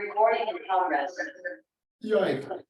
Recording in progress. Yikes.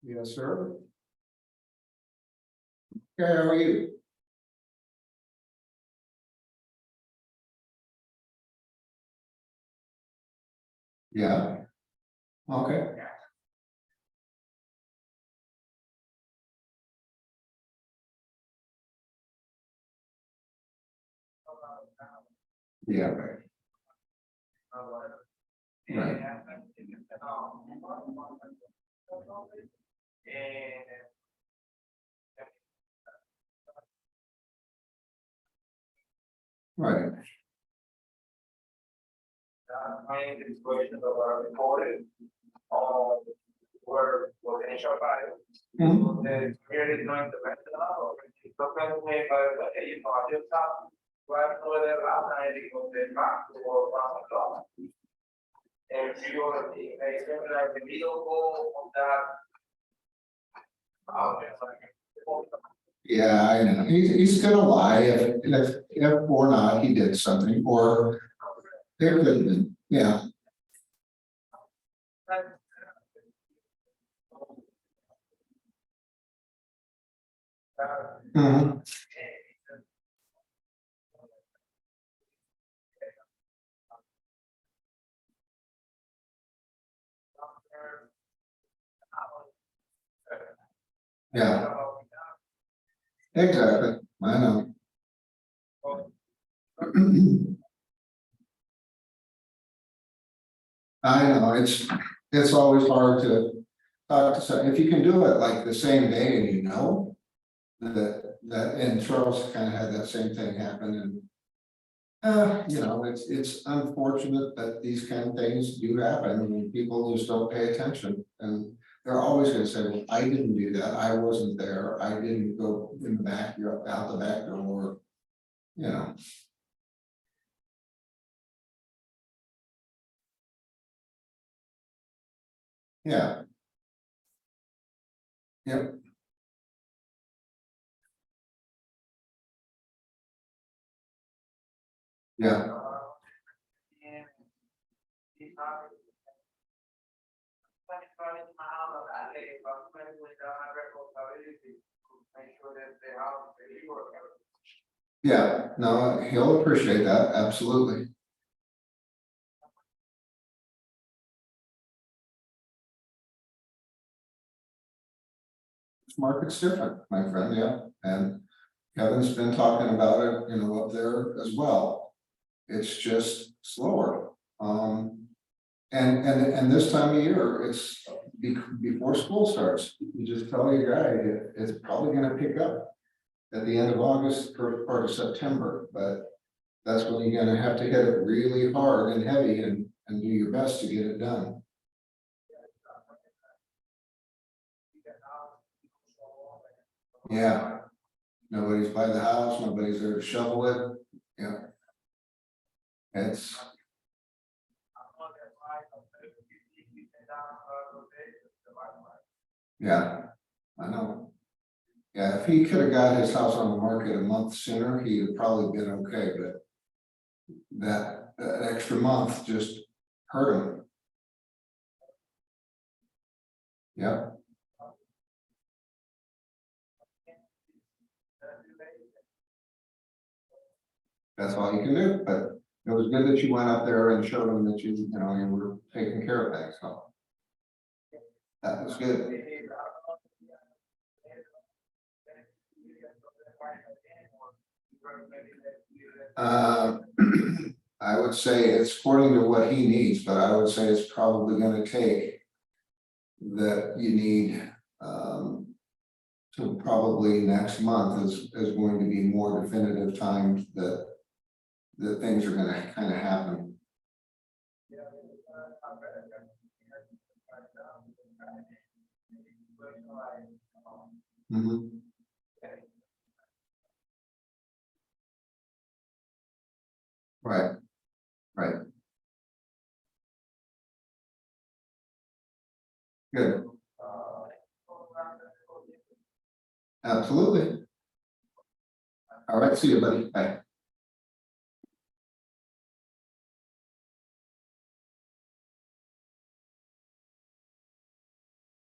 Yes, sir. Okay, how are you? Yeah. Okay. Yeah, right. Right. Right. My questions are recorded on where potential value. Mhm. The community is not interventional or it's something made by the, you know, I just have. Right over there, last night, it was the back to work on the clock. And if you want to be, like, the middle goal of that. Yeah, I know. He's gonna lie if or not he did something or there could have been, yeah. Mhm. Yeah, exactly. I know. I know, it's always hard to talk to some, if you can do it like the same day and you know. That, and Charles kind of had that same thing happen and. You know, it's unfortunate that these kind of things do happen, and people just don't pay attention, and they're always gonna say, well, I didn't do that, I wasn't there, I didn't go in the back, you're out the back door. You know, yeah. Yep. Yeah, yeah, no, he'll appreciate that, absolutely. This market's different, my friend, yeah, and Kevin's been talking about it, you know, up there as well. It's just slower, and this time of year, it's before school starts, you just tell your guy, it's probably gonna pick up. At the end of August, first part of September, but that's when you're gonna have to hit it really hard and heavy and do your best to get it done. Yeah. Nobody's by the house, nobody's there to shovel it, yeah. It's, yeah, I know. Yeah, if he could have got his house on the market a month sooner, he'd have probably been okay, but that extra month just hurt him. Yep, that's all you can do, but it was good that you went up there and showed him that you know, you were taking care of things, so. That was good. I would say it's according to what he needs, but I would say it's probably gonna take that you need, to probably next month is going to be more definitive time that things are gonna kind of happen. Mhm. Right, right. Good, absolutely. All right, see you, buddy. Bye.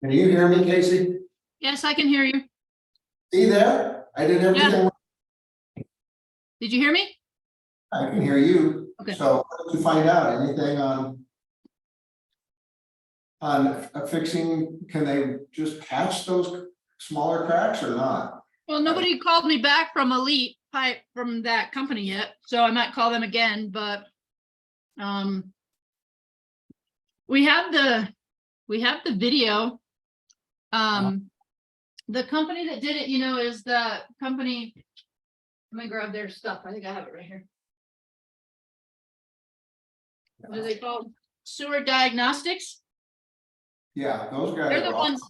Can you hear me, Casey? Yes, I can hear you. See there? I did everything. Did you hear me? I can hear you. Okay. So what did you find out? Anything on fixing, can they just patch those smaller cracks or not? Well, nobody called me back from Elite Pipe from that company yet, so I might call them again, but we have the video. The company that did it, you know, is the company. Let me grab their stuff. I think I have it right here. What are they called? Sewer Diagnostics. Yeah, those guys. They're the ones.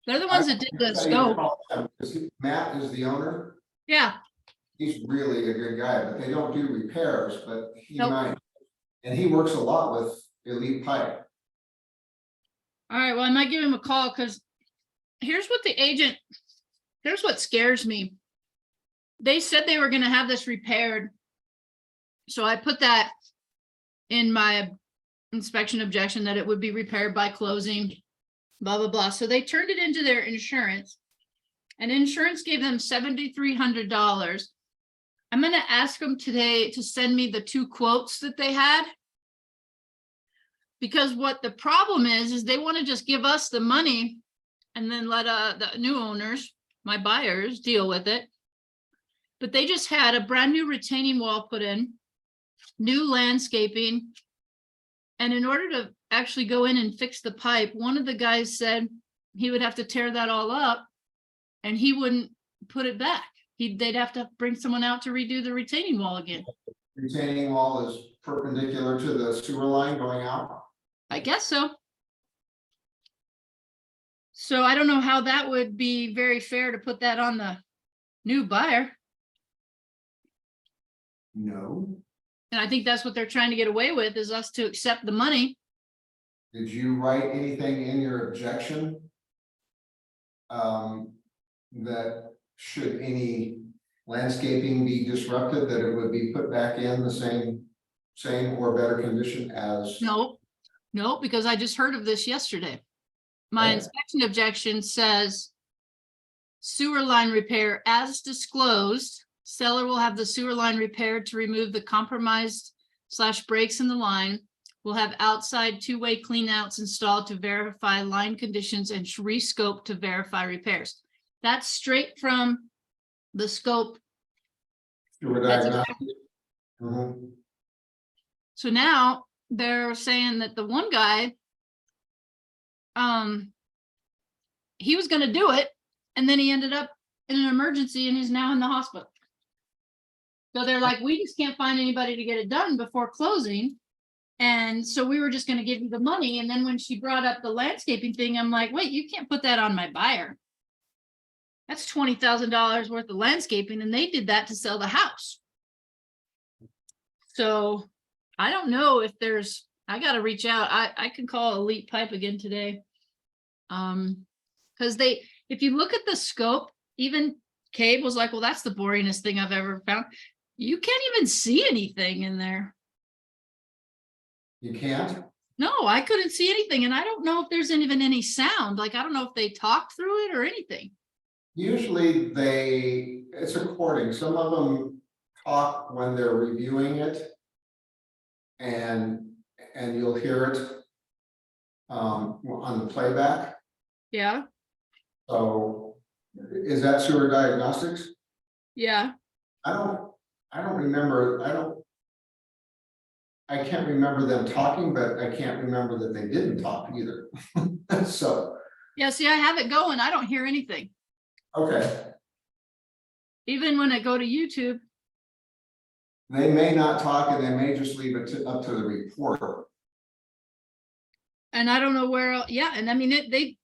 They're the ones that did the scope. Matt is the owner. Yeah. He's really a good guy, but they don't do repairs, but he Nope. might. And he works a lot with Elite Pipe. All right, well, I might give him a call because here's what here's what scares me. They said they were going to have this repaired. So I put that in my inspection objection that it would be repaired by closing, blah, blah, blah. So they turned it into their insurance and insurance gave them $7,300. I'm going to ask them today to send me the 2 quotes that they had. Because what the problem is they want to just give us the money and then let the new owners, my buyers, deal with it. But they just had a brand new retaining wall put in, new landscaping. And in order to actually go in and fix the pipe, one of the guys said he would have to tear that all up and he wouldn't put it back. They'd have to bring someone out to redo the retaining wall again. Retaining wall is perpendicular to the sewer line going out. I guess so. So I don't know how that would be very fair to put that on the new buyer. No. And I think that's what they're trying to get away with, is us to accept the money. Did you write anything in your objection? That should any landscaping be disrupted, that it would be put back in the same or better condition as? No, because I just heard of this yesterday. My Okay. inspection objection says sewer line repair as disclosed. Seller will have the sewer line repaired to remove the compromised / breaks in the line. Will have outside 2-way cleanouts installed to verify line conditions and rescope to verify repairs. That's straight from the scope. Sewer That's diagnostic? Mhm. So now they're saying that the one guy, he was going to do it and then he ended up in an emergency and he's now in the hospital. So they're like, we just can't find anybody to get it done before closing. And so we were just going to give you the money. And then when she brought up the landscaping thing, I'm like, wait, you can't put that on my buyer. That's $20,000 worth of landscaping. And they did that to sell the house. So I don't know if I got to reach out. I can call Elite Pipe again today. Because if you look at the scope, even Cabe was like, well, that's the boringest thing I've ever found. You can't even see anything in there. You can't? No, I couldn't see anything. And I don't know if there's even any sound. Like, I don't know if they talk through it or anything. Usually it's a recording. Some of them talk when they're reviewing it. And you'll hear it on the playback. Yeah. So is that sewer diagnostics? Yeah. I don't remember, I can't remember them talking, but I can't remember that they didn't talk either. So, Yeah. See, I have it going. I don't hear anything. okay, Even when I go to YouTube. they may not talk and they may just leave it up to the reporter. And I don't know where, yeah, and I mean,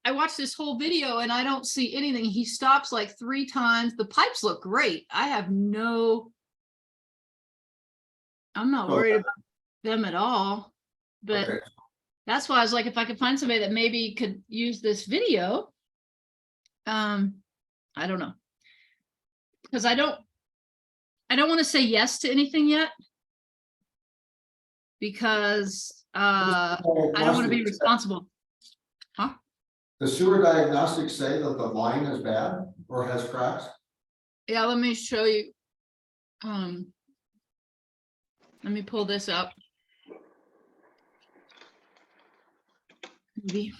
I watched this whole video and I don't see anything. He stops like 3 times. The pipes look great. I'm not Oh, worried about them at all. But Okay. that's why I was like, if I could find somebody that maybe could use this video. I don't know. Because I don't want to say yes to anything yet. Because I don't want to be responsible. Huh? The sewer diagnostics say that the line is bad or has cracks. Yeah, let me show you. Let me pull this up. Maybe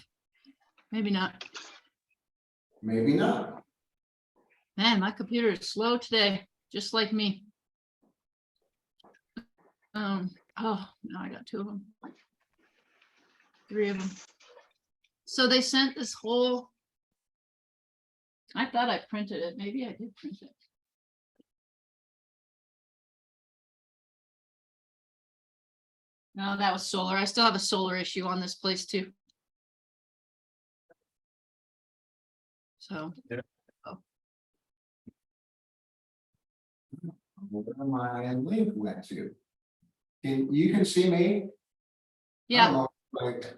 not. Maybe not. Man, my computer is slow today, just like me. Oh, now I got 2 of them. 3 of them. So they sent this whole. I thought I printed it. Maybe I did print it. No, that was solar. I still have a solar issue on this place too. So. Where my link went to. You can see me? I don't Yeah, know, like.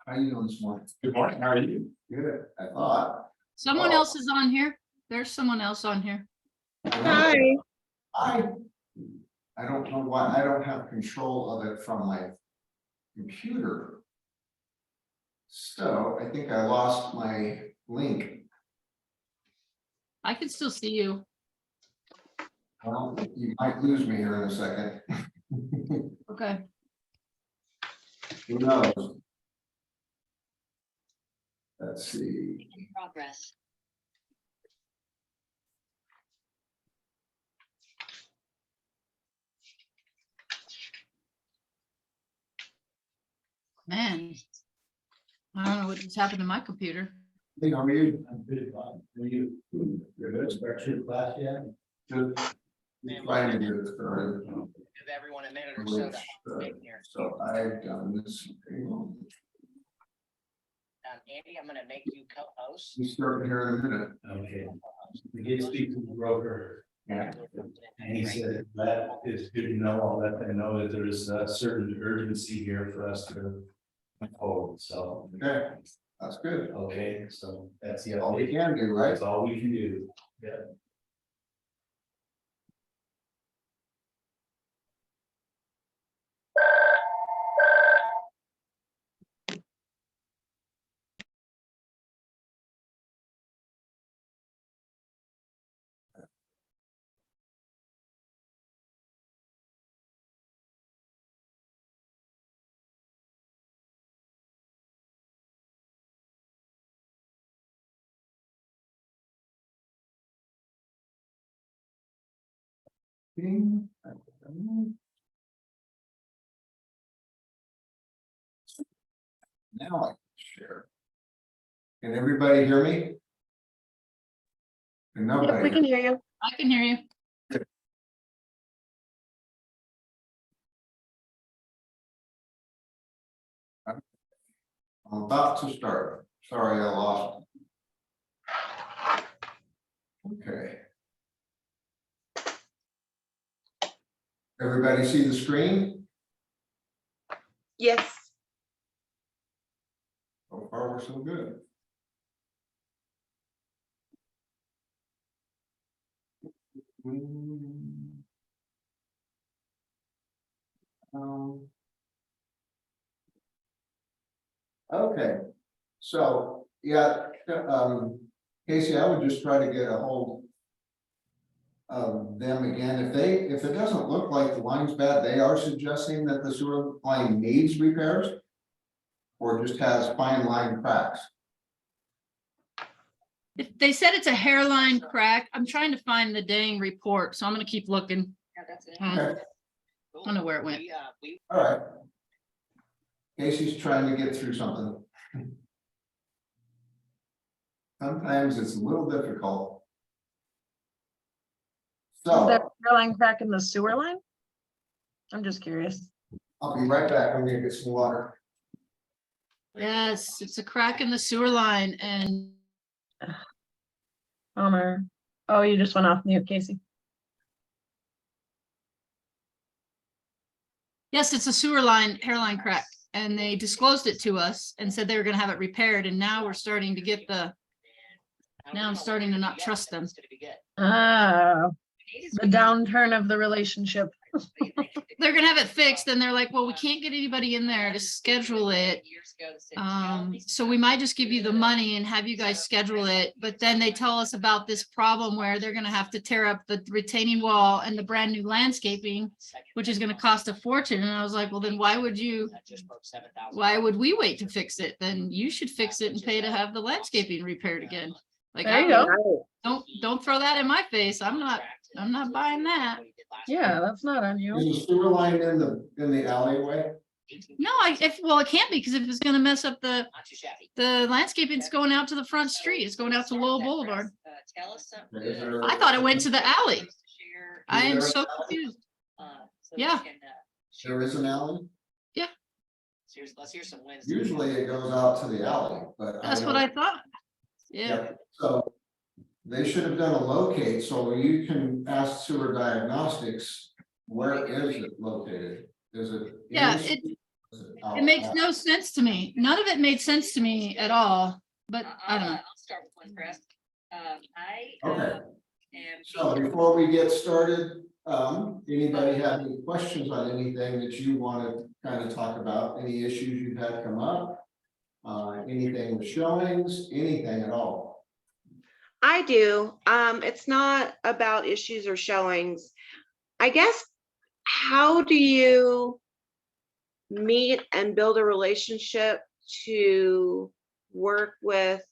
How you doing this morning? Good morning, how are you? Good, I thought. someone else is on here. There's someone else on here. Hi. I don't know why, I don't have control of it from my computer. So I think I lost my link. I can still see you. Well, you might lose me here in a second. Okay. Who knows? Let's see. Progress. Man. I don't know what just happened to my computer. Hey, how are you? I'm pretty fine. Are you? You're good. Start your class yet? Just trying to get it started. Give everyone a minute or so Which, to get here. So I've done this. Andy, I'm gonna make you co-host. We start here in a minute. Okay. We did speak to the broker. Yeah. And he said that is good to know. I'll let them know that there's a certain urgency here for us to hold. So, Okay, that's good. okay, so that's the All we can do, right? That's all we can do. Yeah. Now I can share. Can everybody hear me? Can Yep, nobody? we can hear you. I can hear you. I'm about to start. Sorry, I lost. Okay. Everybody see the screen? Yes. So far, we're so good. Okay, so, yeah, Casey, I would just try to get a hold of them again. If it doesn't look like the line's bad, they are suggesting that the sewer line needs repairs or just has fine line cracks. If they said it's a hairline crack, I'm trying to find the dang report, so I'm gonna keep looking. Yeah, that's it. Okay, I don't know where it went. We all right. Casey's trying to get through something. Sometimes it's a little difficult. Is that So, hairline crack in the sewer line? I'm just curious. I'll be right back. I'm gonna get some water. Yes, it's a crack in the sewer line and Bummer. Oh, you just went off mute, Casey. yes, it's a sewer line, hairline crack. And they disclosed it to us and said they were gonna have it repaired, and now we're starting to get the, now I'm starting to not trust them. Ah, the downturn of the relationship. They're gonna have it fixed, and they're like, well, we can't get anybody in there to schedule it. So we might just give you the money and have you guys schedule it, but then they tell us about this problem where they're gonna have to tear up the retaining wall and the brand new landscaping, which is gonna cost a fortune, and I was like, well, then why would we wait to fix it? Then you should fix it and pay to have the landscaping repaired again. Like, There you I go. don't throw that in my face. I'm not buying that. Yeah, that's not on you. Is the sewer line in the alleyway? No, well, it can't be, because if it's gonna mess up the landscaping's going out to the front street. It's going out to Lowell Boulevard. Is there- I thought it went to the alley. I am there so an alley? confused. Yeah. There is an alley? Let's hear some wins. Usually it goes out to the alley, but. That's what I thought. Yeah, Yep. So they should have done a locate, so you can ask Sewer Diagnostics, where is it located? Is it? in Yeah, the- it- is it makes out? no sense to me. None of it made sense to me at all, but I don't know. I'll start with one, Chris. Okay, am. so before we get started, anybody have any questions on anything that you want to kind of talk about? Any issues you've had come up? Anything with showings, anything at all? I do. It's not about issues or showings. I guess, how do you meet and build a relationship to work with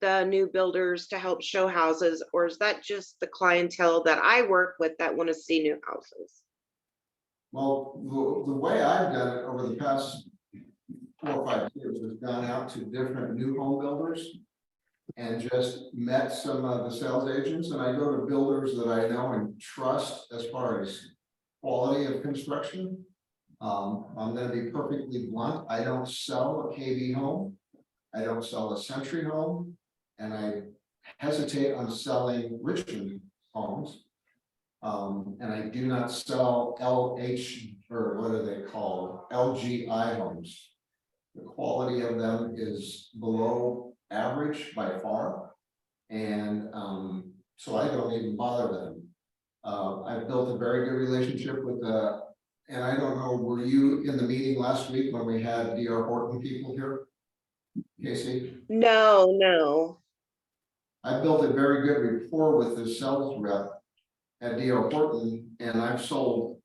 the new builders to help show houses? Or is that just the clientele that I work with that want to see new houses? Well, the way I've done it over the past 4 or 5 years has gone out to different new home builders and just met some of the sales agents, and I go to builders that I know and trust as far as quality of construction. I'm gonna be perfectly blunt. I don't sell a KV home. I don't sell a Century home, and I hesitate on selling Richmond homes. And I do not sell LH, or what are they called? LGI homes. The quality of them is below average by far. And so I don't even bother with them. I've built a very good relationship with and I don't know, were you in the meeting last week when we had DR Horton people here? Casey? No. I built a very good rapport with the sales rep at DR Horton, and I've sold,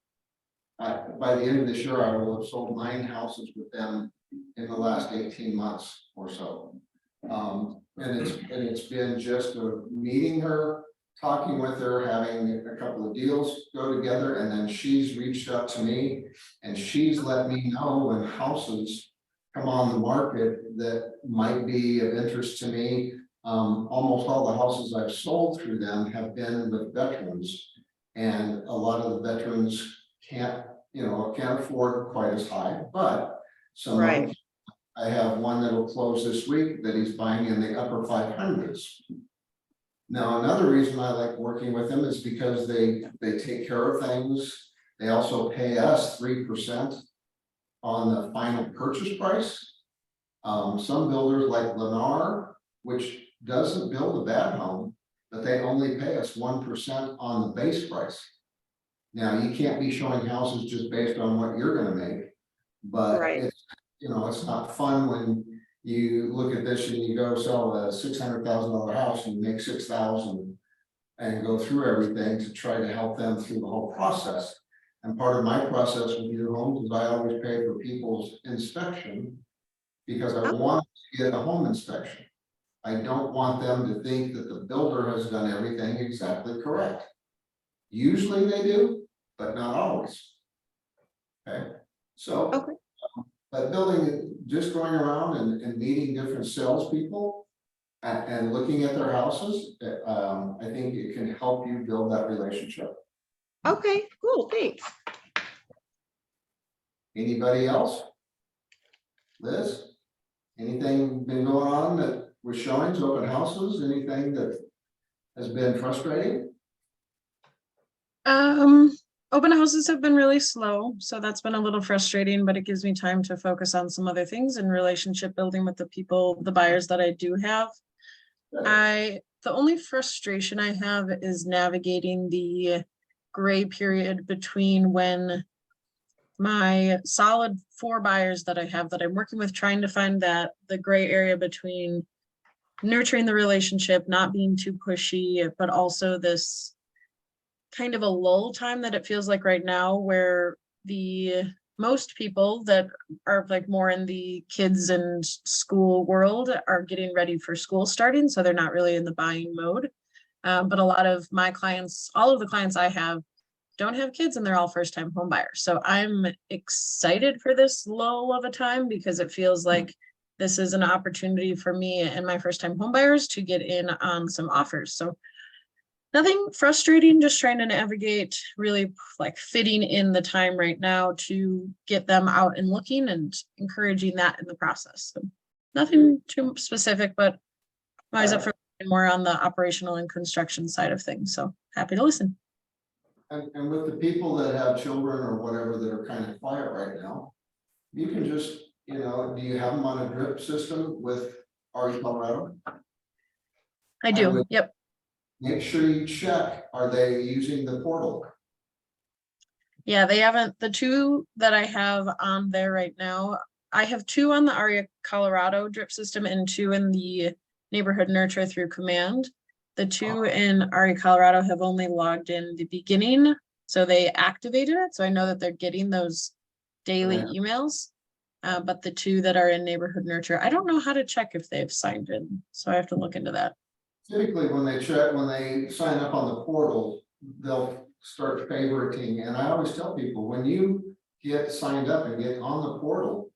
by the end of this year, I will have sold 9 houses with them in the last 18 months or so. And it's been just meeting her, talking with her, having a couple of deals go together, and then she's reached out to me and she's let me know when houses come on the market that might be of interest to me. Almost all the houses I've sold through them have been with veterans, and a lot of the veterans can't afford quite as high, but some of them. Right. I have one that'll close this week that he's buying in the upper 500s. Now, another reason I like working with them is because they take care of things. They also pay us 3% on the final purchase price. Some builders like Lennar, which doesn't build a bad home, but they only pay us 1% on the base price. Now, you can't be showing houses just based on what you're gonna make, but Right. it's, it's not fun when you look at this and you go sell a $600,000 house and you make 6,000 and go through everything to try to help them through the whole process. And part of my process with your homes is I always pay for people's inspection because I Oh. want to get a home inspection. I don't want them to think that the builder has done everything exactly correct. Usually they do, but not always. Okay, so. Okay. But building, just going around and meeting different salespeople and looking at their houses, I think it can help you build that relationship. Okay, cool, thanks. Anybody else? Liz? Anything been going on that was showings, open houses, anything that has been frustrating? Open houses have been really slow, so that's been a little frustrating, but it gives me time to focus on some other things and relationship building with the people, the buyers that I do have. The only frustration I have is navigating the gray period between when my solid 4 buyers that I have that I'm working with, trying to find the gray area between nurturing the relationship, not being too pushy, but also this kind of a lull time that it feels like right now, where the most people that are like more in the kids and school world are getting ready for school starting, so they're not really in the buying mode. But a lot of my clients, all of the clients I have, don't have kids and they're all first-time home buyers. So I'm excited for this lull of a time because it feels like this is an opportunity for me and my first-time home buyers to get in on some offers. So nothing frustrating, just trying to navigate really like fitting in the time right now to get them out and looking and encouraging that in the process. So nothing too specific, but I'm always up for more on the operational and construction side of things. So happy to listen. And with the people that have children or whatever that are kind of quiet right now, you can just, do you have them on a drip system with RE Colorado? I do. would- Yep. Make sure you check, are they using the portal? Yeah, they haven't, the 2 that I have on there right now, I have 2 on the ARIA Colorado drip system and 2 in the neighborhood nurture through command. The 2 in ARIA Colorado have only logged in the beginning, so they activated it. So I know that they're getting those daily Okay. emails. But the 2 that are in neighborhood nurture, I don't know how to check if they've signed in, so I have to look into that. Typically, when they sign up on the portal, they'll start favoriting, and I always tell people, when you get signed up and get on the portal,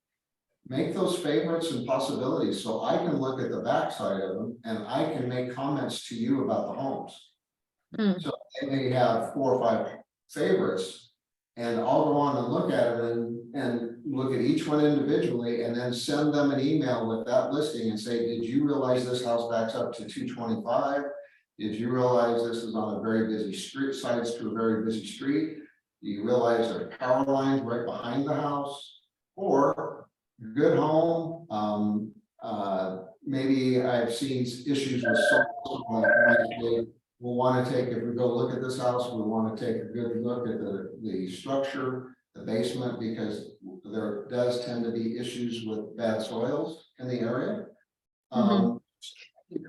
make those favorites and possibilities, so I can look at the backside of them, and I can make comments to you about the homes. Mm. So they may have 4 or 5 favorites, and I'll go on and look at it and look at each one individually and then send them an email with that listing and say, did you realize this house backs up to 225? Did you realize this is on a very busy street, sides to a very busy street? Do you realize there are power lines right behind the house? Or good home, maybe I've seen issues with soil. We'll want to take, if we go look at this house, we want to take a good look at the structure, the basement, because there does tend to be issues with bad soils in the area.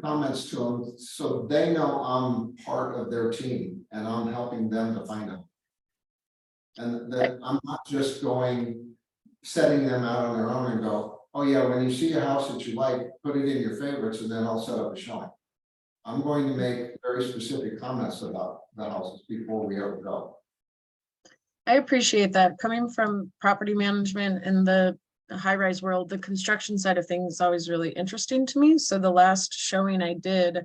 Comments to them so they know I'm part of their team and I'm helping them to find them. And that I'm not just setting them out on their own and go, oh yeah, when you see a house that you like, put it in your favorites and then I'll set up a showing. I'm going to make very specific comments about the houses before we ever go. I appreciate that. Coming from property management in the high-rise world, the construction side of things is always really interesting to me. So the last showing I did,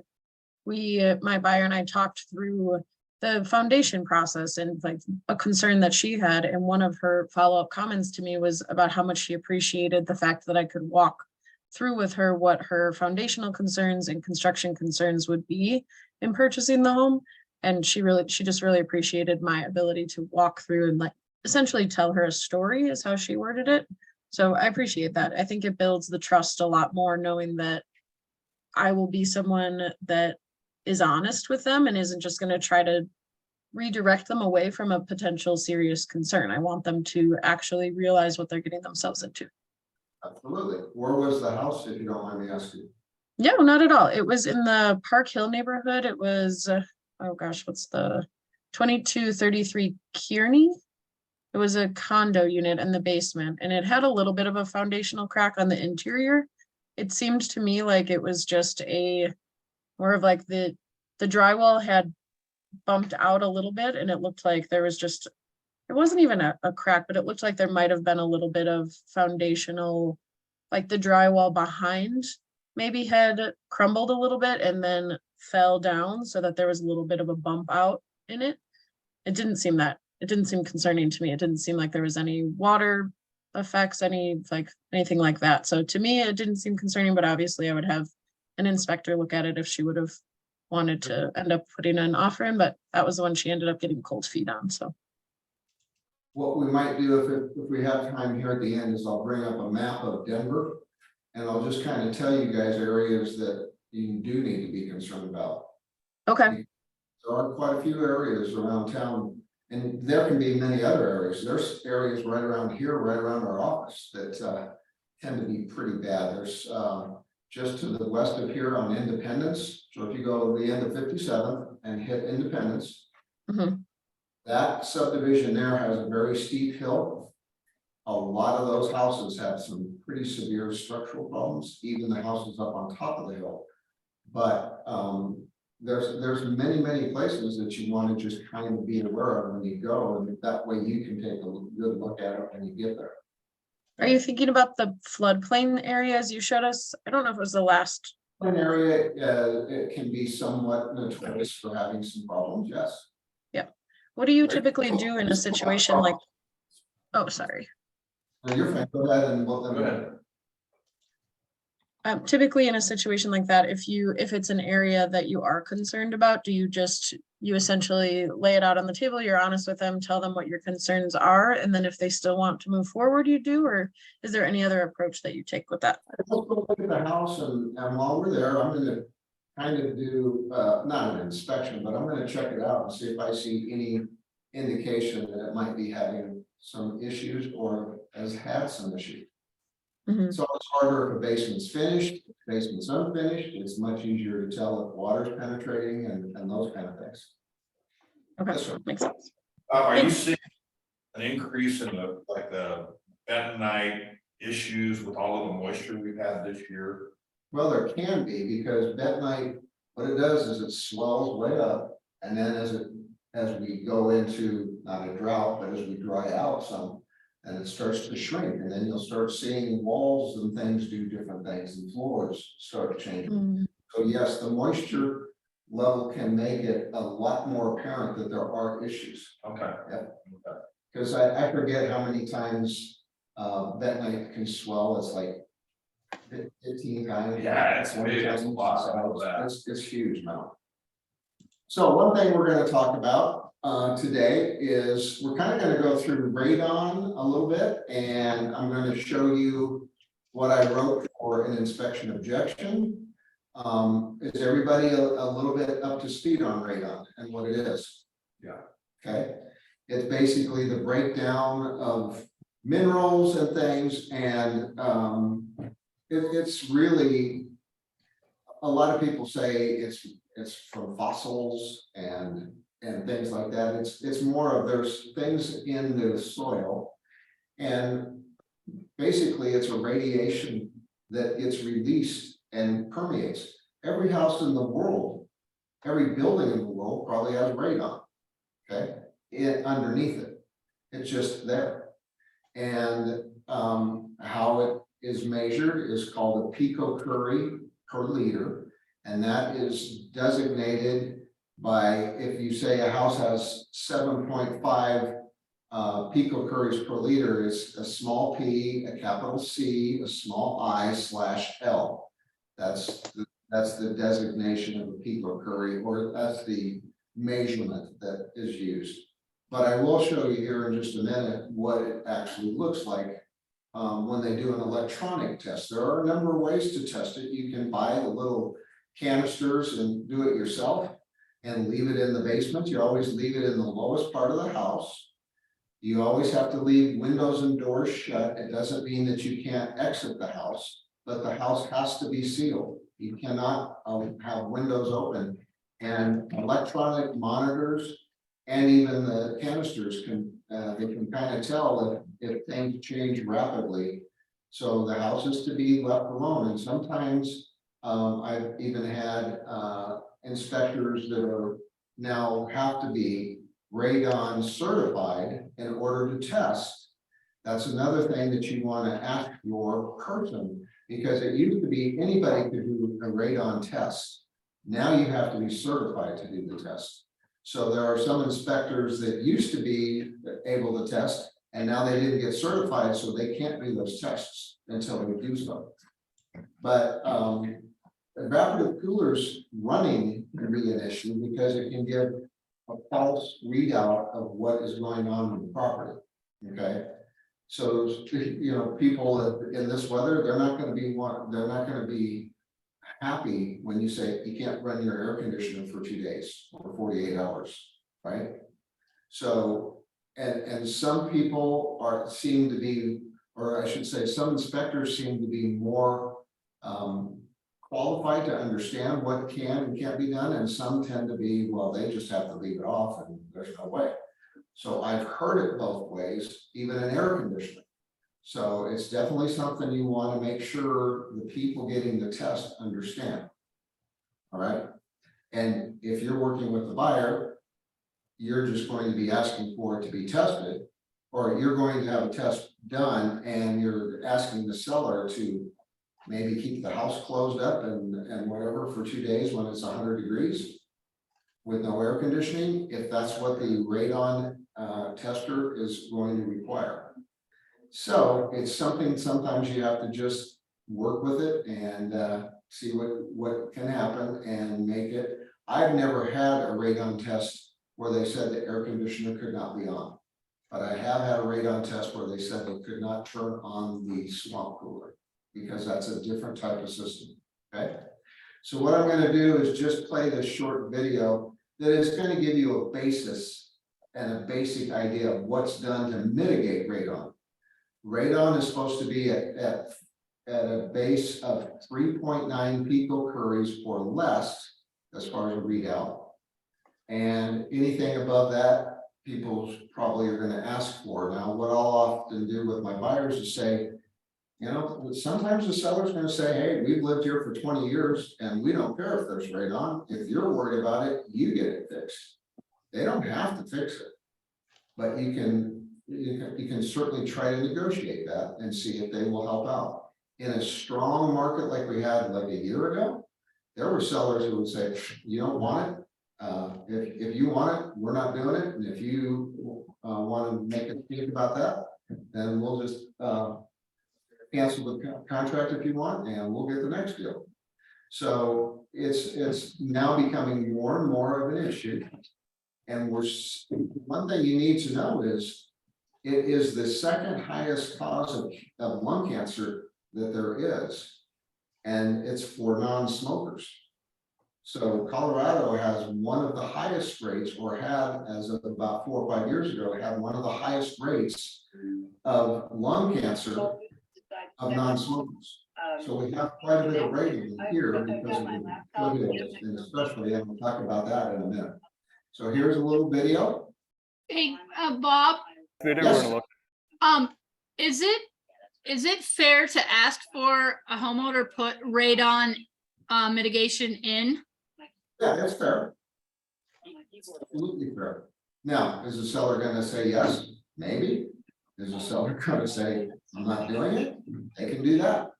my buyer and I talked through the foundation process and like a concern that she had. And one of her follow-up comments to me was about how much she appreciated the fact that I could walk through with her what her foundational concerns and construction concerns would be in purchasing the home. And she just really appreciated my ability to walk through and like essentially tell her a story is how she worded it. So I appreciate that. I think it builds the trust a lot more knowing that I will be someone that is honest with them and isn't just gonna try to redirect them away from a potential serious concern. I want them to actually realize what they're getting themselves into. Absolutely. Where was the house, if you don't mind me asking? Yeah, not at all. It was in the Park Hill neighborhood. It was, oh gosh, what's the 2233 Kearney? It was a condo unit in the basement and it had a little bit of a foundational crack on the interior. It seemed to me like it was just more of like the drywall had bumped out a little bit and it looked like there was just, it wasn't even a crack, but it looked like there might have been a little bit of foundational, like the drywall behind maybe had crumbled a little bit and then fell down so that there was a little bit of a bump out in it. It didn't seem concerning to me. It didn't seem like there was any water effects, anything like that. So to me, it didn't seem concerning, but obviously I would have an inspector look at it if she would have wanted to end up putting an offer in, but that was the one she ended up getting cold feet on, so. What we might do if we have time here at the end is I'll bring up a map of Denver. And I'll just kind of tell you guys areas that you do need to be concerned about. Okay, There are quite a few areas around town, and there can be many other areas. There's areas right around here, right around our office that tend to be pretty bad. There's just to the west of here on Independence. So if you go to the end of 57th and hit Independence, mhm, that subdivision there has a very steep hill. A lot of those houses have some pretty severe structural problems, even the houses up on top of the hill. But there's many places that you want to just kind of be aware of when you go, and that way you can take a good look at it when you get there. are you thinking about the floodplain areas you showed us? I don't know if it was the last. One area, it can be somewhat notorious for having some problems, yes. What do you typically do in a situation like, oh, sorry. No, you're fine, go ahead and let them Go ahead. Typically in a situation like that, if it's an area that you are concerned about, do you essentially lay it out on the table, you're honest with them, tell them what your concerns are, and then if they still want to move forward, you do, or is there any other approach that you take with that? Let's go look at the house, and while we're there, I'm gonna kind of do, not an inspection, but I'm gonna check it out and see if I see any indication that it might be having some issues or has had some issues. Mhm. So it's harder if a basement's finished, if the basement's unfinished, it's much easier to tell if water's penetrating and those kind of things. Okay, Yes, sir. makes sense. Are you seeing an increase in the bentonite issues with all of the moisture we've had this year? Well, there can be, because bentonite, what it does is it swells way up, and then as we go into, not a drought, but as we dry out some, and it starts to shrink, and then you'll start seeing walls and things do different things, and floors start changing. Mm, So yes, the moisture level can make it a lot more apparent that there are issues. Okay. Because I forget how many times bentonite can swell. It's like 15 times. Yeah, it's 20 big. It's a times. lot. I So know that. It's huge amount. So one thing we're going to talk about today is we're kind of going to go through radon a little bit, and I'm going to show you what I wrote for an inspection objection. Is everybody a little bit up to speed on radon and what it is? Yeah. Okay, it's basically the breakdown of minerals and things, and it's really, a lot of people say it's from fossils and things like that. It's more of, there's things in the soil, and basically it's a radiation that gets released and permeates. Every house in the world, every building in the world probably has radon, okay, underneath it. It's just there. And how it is measured is called a picocurie per liter. And that is designated by, if you say a house has 7.5 picocuries per liter, is a small p, a capital C, a small I/L. That's the designation of a picocurie, or that's the measurement that is used. But I will show you here in just a minute what it actually looks like when they do an electronic test. There are a number of ways to test it. You can buy the little canisters and do it yourself and leave it in the basement. You always leave it in the lowest part of the house. You always have to leave windows and doors shut. It doesn't mean that you can't exit the house, but the house has to be sealed. You cannot have windows open. And electronic monitors and even the canisters can, they can kind of tell if things change rapidly. So the house is to be left alone. And sometimes I've even had inspectors that are now have to be radon certified in order to test. That's another thing that you want to ask your person, because it used to be anybody could do a radon test. Now you have to be certified to do the test. So there are some inspectors that used to be able to test, and now they didn't get certified, so they can't do those tests until we do so. But evaporative coolers running can be an issue because it can give a false readout of what is going on in the property. Okay, so you know, people in this weather, they're not going to be happy when you say you can't run your air conditioner for 2 days or 48 hours, right? So, and some people seem to be, or I should say, some inspectors seem to be more qualified to understand what can and can't be done, and some tend to be, well, they just have to leave it off and there's no way. So I've heard it both ways, even in air conditioning. So it's definitely something you want to make sure the people getting the test understand. All right. And if you're working with the buyer, you're just going to be asking for it to be tested, or you're going to have a test done and you're asking the seller to maybe keep the house closed up and whatever for 2 days when it's 100 degrees with no air conditioning, if that's what the radon tester is going to require. So it's something sometimes you have to just work with it and see what can happen and make it. I've never had a radon test where they said the air conditioner could not be on, but I have had a radon test where they said they could not turn on the swamp cooler because that's a different type of system. Okay, so what I'm going to do is just play this short video that is going to give you a basis and a basic idea of what's done to mitigate radon. Radon is supposed to be at a base of 3.9 picocuries or less as far as a readout. And anything above that, people probably are going to ask for. Now, what I'll often do with my buyers is say, you know, sometimes the seller's going to say, hey, we've lived here for 20 years and we don't care if there's radon. If you're worried about it, you get it fixed. They don't have to fix it, but you can certainly try to negotiate that and see if they will help out. In a strong market like we had like a year ago, there were sellers who would say, you don't want it. If you want it, we're not doing it. And if you want to make a speak about that, then we'll just cancel the contract if you want, and we'll get the next deal. So it's now becoming more and more of an issue. And one thing you need to know is it is the second highest cause of lung cancer that there is, and it's for non-smokers. So Colorado has one of the highest rates, or had as of about 4 or 5 years ago, had one of the highest rates of lung cancer of non-smokers. So we have quite a bit of rating here because of the footage, and especially, and we'll talk about that in a minute. So here's a little video. Hey, Bob, Yes. is it fair to ask for a homeowner put radon mitigation in? Yeah, that's fair. Absolutely fair. Now, is the seller gonna say yes? Maybe. Is the seller gonna say, I'm not doing it? They can do that.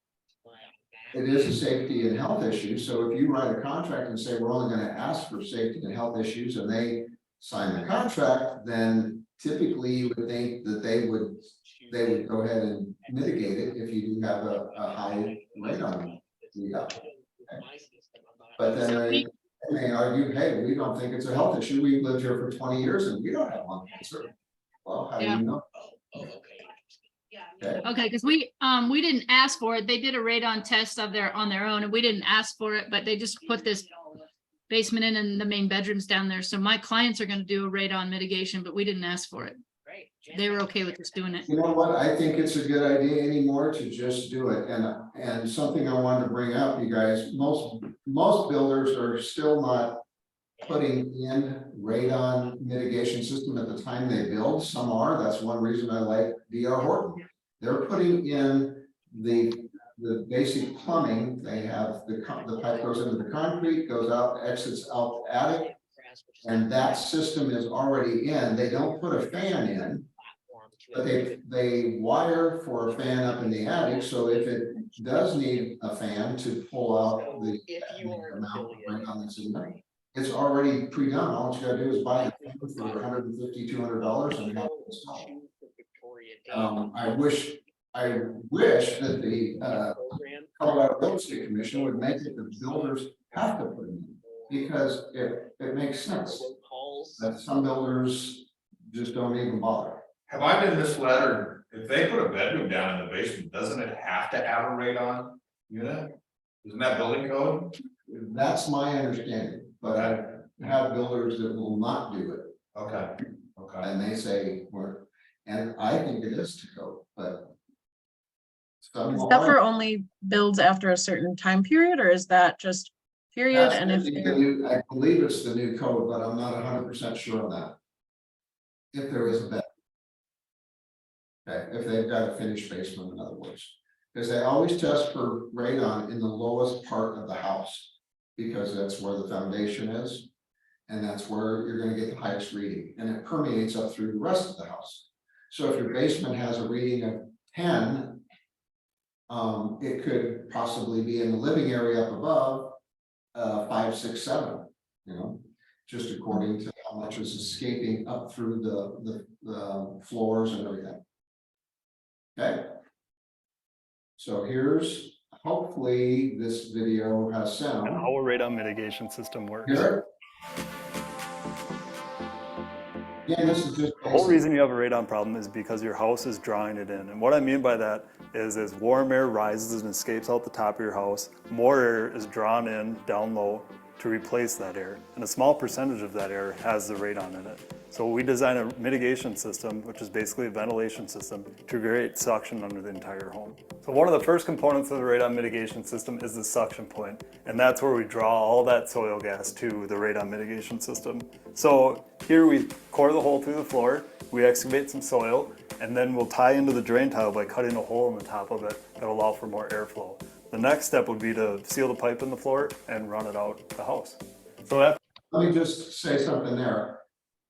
It is a safety and health issue. So if you write a contract and say, we're only gonna ask for safety and health issues, and they sign the contract, then typically you would think that they would go ahead and mitigate it if you do have a high radon readout. Okay. But then they may argue, hey, we don't think it's a health issue. We've lived here for 20 years and we don't have lung cancer. Well, how do you know? Okay, because we didn't ask for it. They did a radon test on their own, and we didn't ask for it, but they just put this basement in and the main bedrooms down there. So my clients are gonna do a radon mitigation, but we didn't ask for it. Great. They were okay with us doing it. You know what, I think it's a good idea anymore to just do it, and something I wanted to bring up, you guys, most builders are still not putting in radon mitigation system at the time they build. Some are, that's one reason I like D.R. Horton. They're putting in the basic plumbing. They have the pipe goes into the concrete, goes out, exits out the attic, and that system is already in. They don't put a fan in, but they wire for a fan up in the attic, so if it does need a fan to pull out the amount of radon that's in there, it's already pre-done. All you gotta do is buy a fan for $150, $200 and have it installed. I wish that the Colorado Real Estate Commission would make it the builders have to put it in, because it makes sense that some builders just don't even bother. Have I been misled, or if they put a bedroom down in the basement, doesn't it have to have a radon unit? Isn't that building code? That's my understanding, but I have builders that will not do it, Okay, okay. and they say, and I think it is to code, but. Some Is that for are. only builds after a certain time period, or is that just period? That's And if the they're- new, I believe it's the new code, but I'm not 100% sure on that. If there is a bed. Okay, if they've got a finished basement, in other words, because they always test for radon in the lowest part of the house, because that's where the foundation is. And that's where you're gonna get the highest reading, and it permeates up through the rest of the house. So if your basement has a reading of 10, it could possibly be in the living area up above, 5, 6, 7, you know, just according to how much is escaping up through the floors and everything. Okay. So here's, hopefully this video has sound. And how a radon mitigation system works. Hear it? Yeah, this is just. The whole reason you have a radon problem is because your house is drawing it in. And what I mean by that is as warm air rises and escapes out the top of your house, more air is drawn in down low to replace that air. And a small percentage of that air has the radon in it. So we design a mitigation system, which is basically a ventilation system, to create suction under the entire home. So one of the first components of the radon mitigation system is the suction point, and that's where we draw all that soil gas to the radon mitigation system. So here we core the hole through the floor, we excavate some soil, and then we'll tie into the drain tile by cutting a hole in the top of it that will allow for more airflow. The next step would be to seal the pipe in the floor and run it out the house. So after Let me just say something there.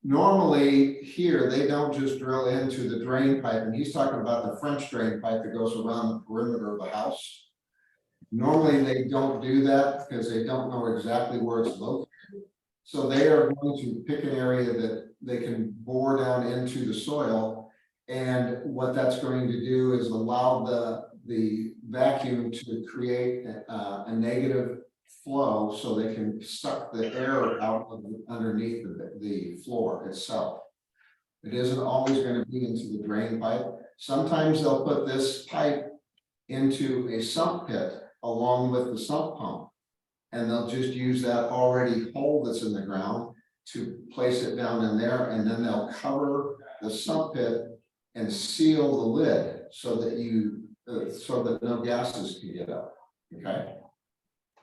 Normally here, they don't just drill into the drain pipe, and he's talking about the French drain pipe that goes around the perimeter of the house. Normally, they don't do that because they don't know exactly where it's located. So they are going to pick an area that they can bore down into the soil. And what that's going to do is allow the vacuum to create a negative flow, so they can suck the air out of underneath the floor itself. It isn't always going to be into the drain pipe. Sometimes they'll put this pipe into a sump pit along with the sump pump, and they'll just use that already hole that's in the ground to place it down in there, and then they'll cover the sump pit and seal the lid so that no gases can get up. Okay.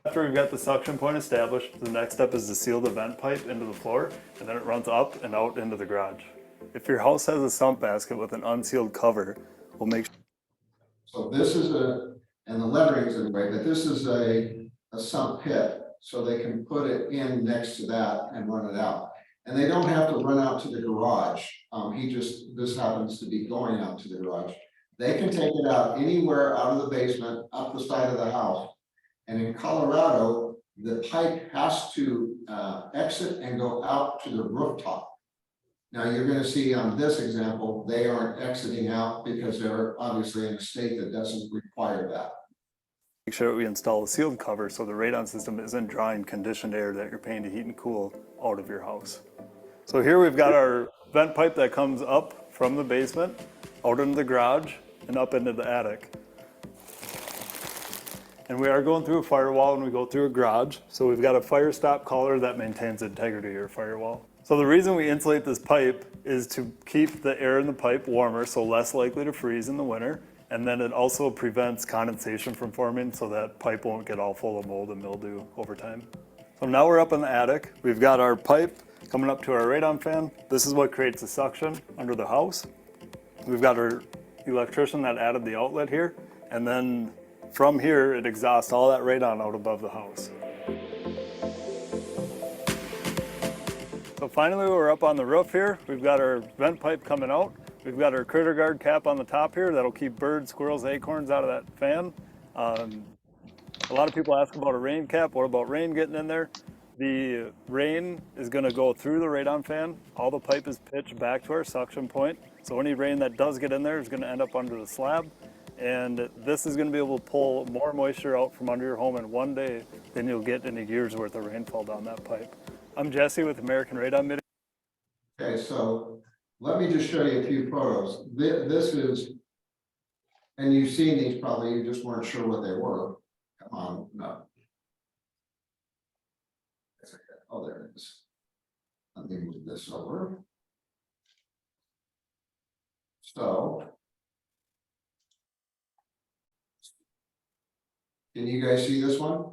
After we've got the suction point established, the next step is to seal the vent pipe into the floor, and then it runs up and out into the garage. If your house has a sump basket with an unsealed cover, we'll make. So this is and the lettering's in the way, but this is a sump pit, so they can put it in next to that and run it out. And they don't have to run out to the garage. This happens to be going out to the garage. They can take it out anywhere out of the basement, up the side of the house. And in Colorado, the pipe has to exit and go out to the rooftop. Now you're going to see on this example, they aren't exiting out because they're obviously in a state that doesn't require that. Make sure we install a sealed cover so the radon system isn't drawing conditioned air that you're paying to heat and cool out of your house. So here we've got our vent pipe that comes up from the basement, out into the garage, and up into the attic. And we are going through a firewall and we go through a garage. So we've got a fire stop collar that maintains the integrity of your firewall. So the reason we insulate this pipe is to keep the air in the pipe warmer, so less likely to freeze in the winter. And then it also prevents condensation from forming so that pipe won't get all full of mold and mildew over time. So now we're up in the attic. We've got our pipe coming up to our radon fan. This is what creates the suction under the house. We've got our electrician that added the outlet here. And then from here, it exhausts all that radon out above the house. So finally, we're up on the roof here. We've got our vent pipe coming out. We've got our critter guard cap on the top here that'll keep birds, squirrels, acorns out of that fan. A lot of people ask about a rain cap. What about rain getting in there? The rain is going to go through the radon fan. All the pipe is pitched back to our suction point. So any rain that does get in there is going to end up under the slab. And this is going to be able to pull more moisture out from under your home in one day than you'll get in a year's worth of rainfall down that pipe. I'm Jesse with American Radon Mitigation. Okay, so let me just show you a few photos. This is, and you've seen these probably, you just weren't sure what they were. Come on, no. That's okay. Oh, there it is. Let me move this over. So. Can you guys see this one?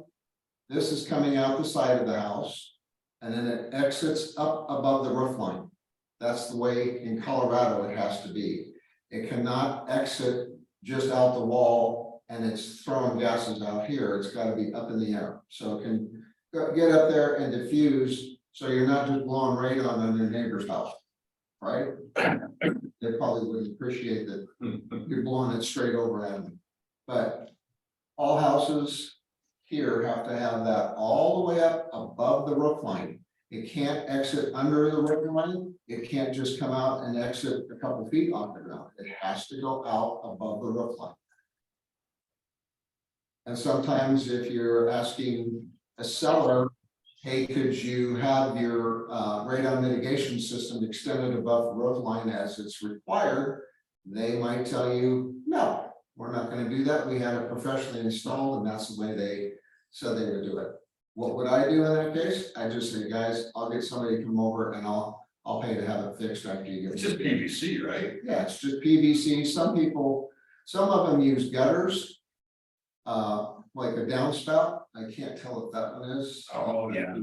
This is coming out the side of the house. And then it exits up above the roof line. That's the way in Colorado it has to be. It cannot exit just out the wall and it's throwing gases out here. It's got to be up in the air. So it can get up there and diffuse. So you're not just blowing radon on your neighbor's house, right? They probably would appreciate that you're blowing it straight over at them. But all houses here have to have that all the way up above the roof line. It can't exit under the roof line. It can't just come out and exit a couple feet off the ground. It has to go out above the roof line. And sometimes if you're asking a seller, hey, could you have your radon mitigation system extended above the roof line as it's required? They might tell you, no, we're not going to do that. We had it professionally installed and that's the way they said they would do it. What would I do in that case? I just say, guys, I'll get somebody to come over and I'll pay to have it fixed after you get it. It's just PVC, right? Yeah, it's just PVC. Some of them use gutters. Like a downspout. I can't tell if that one is. Oh, yeah.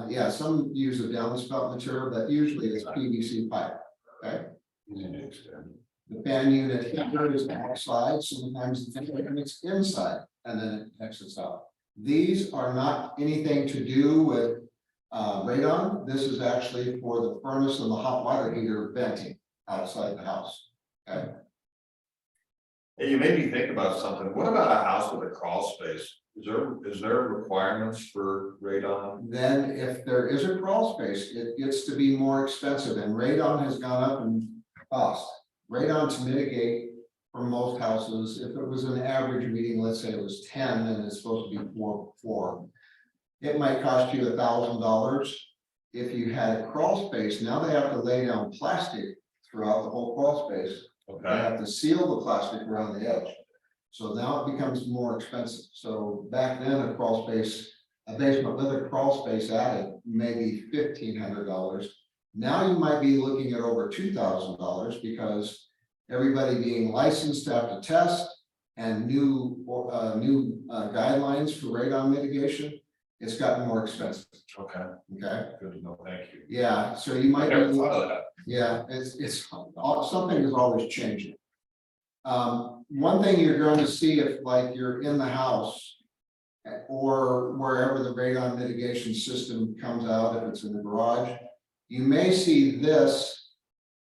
Yeah, some use a downspout material, but usually it's PVC pipe, okay? The fan unit here is outside, sometimes the fan unit's inside, and then it exits out. These are not anything to do with radon. This is actually for the furnace and the hot water heater venting outside the house. Okay. Hey, you made me think about something. What about a house with a crawl space? Is there requirements for radon? Then if there is a crawl space, it gets to be more expensive, and radon has gone up in cost. Radon to mitigate for most houses, if it was an average reading, let's say it was 10 and it's supposed to be 4, it might cost you $1,000. If you had a crawl space, now they have to lay down plastic throughout the whole crawl space. They Okay, have to seal the plastic around the edge. So now it becomes more expensive. So back then, a crawl space, a basement with a crawl space added, maybe $1,500. Now you might be looking at over $2,000 because everybody being licensed to have to test and new guidelines for radon mitigation, it's gotten more expensive. okay, Okay, good to know, thank you. yeah, so you might I never be, thought of that. yeah, something is always changing. One thing you're going to see if like you're in the house or wherever the radon mitigation system comes out, if it's in the garage, you may see this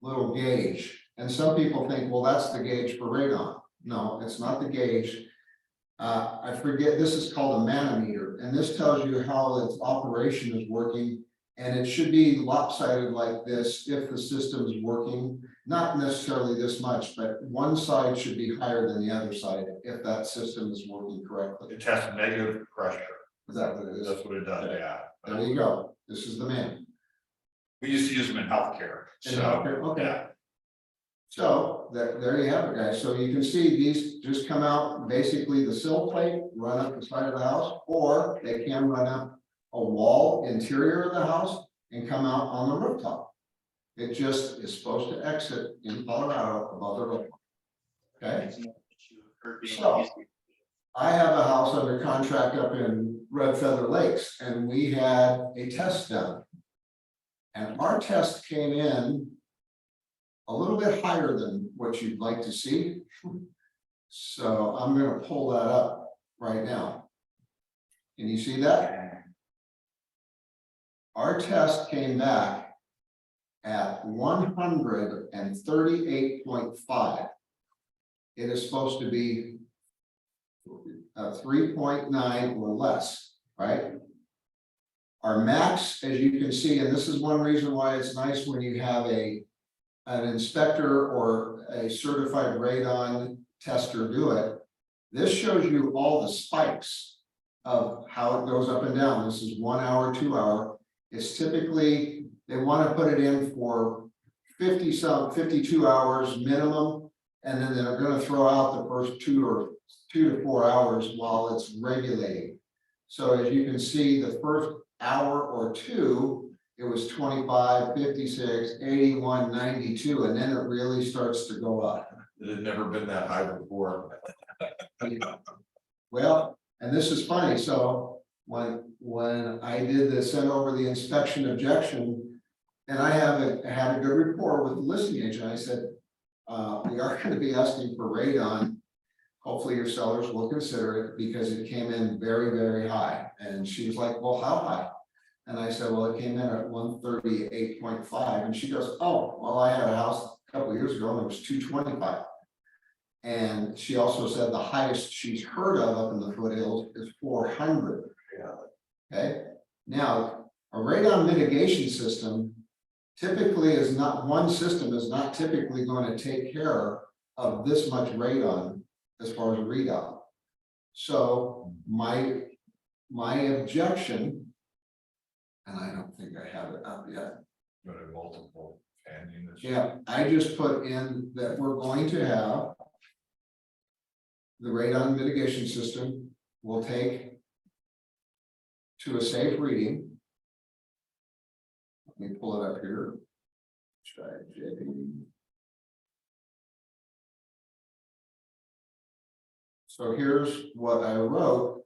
little gauge. And some people think, well, that's the gauge for radon. No, it's not the gauge. I forget, this is called a manometer, and this tells you how its operation is working. And it should be lopsided like this if the system is working, not necessarily this much, but one side should be higher than the other side if that system is working correctly. It tests negative pressure. Is that what it is? That's what it does, yeah. There you go. This is the man. We used to use them in healthcare, In so, healthcare, okay. yeah. So there you have it, guys. So you can see these just come out, basically the sill plate, run up the side of the house, or they can run up a wall interior of the house and come out on the rooftop. It just is supposed to exit in Colorado above the roof. Okay, so I have a house under contract up in Red Feather Lakes, and we had a test done. And our test came in a little bit higher than what you'd like to see. So I'm gonna pull that up right now. Can you see that? Our test came back at 138.5. It is supposed to be 3.9 or less, right? Our max, as you can see, and this is one reason why it's nice when you have an inspector or a certified radon tester do it. This shows you all the spikes of how it goes up and down. This is 1 hour, 2 hour. It's typically, they want to put it in for 52 hours minimum. And then they're going to throw out the first 2 to 4 hours while it's regulating. So as you can see, the first hour or two, it was 25, 56, 81, 92, and then it really starts to go up. It had never been that high before. Well, and this is funny, so when I did the send over the inspection objection, and I had a good rapport with the listing agent, I said, we are going to be asking for radon. Hopefully your sellers will consider it because it came in very, very high. And she was like, well, how high? And I said, well, it came in at 138.5. And she goes, oh, well, I had a house a couple of years ago and it was 225. And she also said the highest she's heard of up in the foothills is 400. Okay, now a radon mitigation system typically is not, one system is not typically going to take care of this much radon as far as radon. So my objection, and I don't think I have it up yet. But a multiple fan units. Yeah, I just put in that we're going to have the radon mitigation system will take to a safe reading. Let me pull it up here. Try JP. So here's what I wrote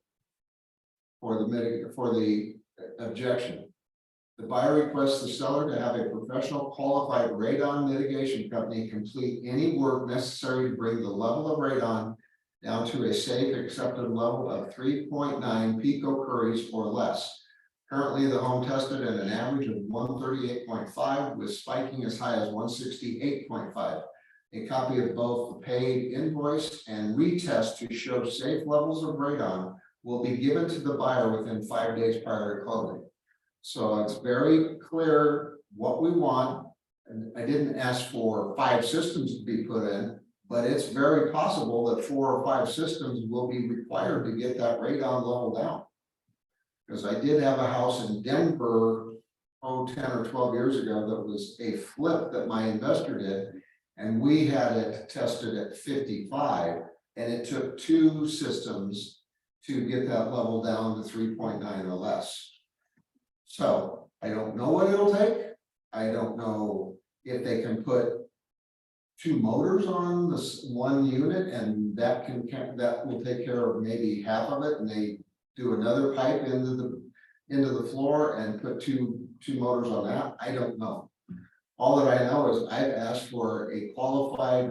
for the objection. The buyer requests the seller to have a professional qualified radon mitigation company complete any work necessary to bring the level of radon down to a safe accepted level of 3.9 picocuries or less. Currently, the home tested at an average of 138.5 with spiking as high as 168.5. A copy of both the paid invoice and retest to show safe levels of radon will be given to the buyer within 5 days prior to closing. So it's very clear what we want. And I didn't ask for 5 systems to be put in, but it's very possible that 4 or 5 systems will be required to get that radon level down. Because I did have a house in Denver, 10 or 12 years ago, that was a flip that my investor did. And we had it tested at 55, and it took 2 systems to get that level down to 3.9 or less. So I don't know what it'll take. I don't know if they can put 2 motors on this 1 unit and that will take care of maybe half of it, and they do another pipe into the floor and put two motors on that. I don't know. All that I know is I've asked for a qualified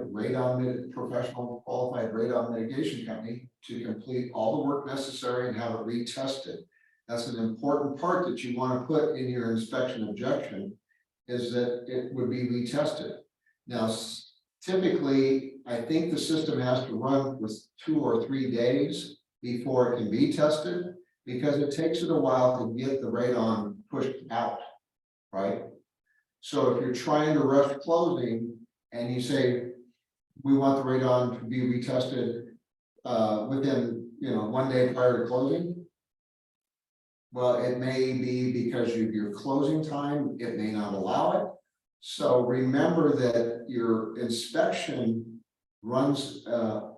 professional qualified radon mitigation company to complete all the work necessary and have it retested. That's an important part that you want to put in your inspection objection, is that it would be retested. Now, typically, I think the system has to run for 2 or 3 days before it can be tested, because it takes it a while to get the radon pushed out, right? So if you're trying to rush closing and you say, we want the radon to be retested within 1 day prior to closing, well, it may be because of your closing time, it may not allow it, So remember that your inspection runs,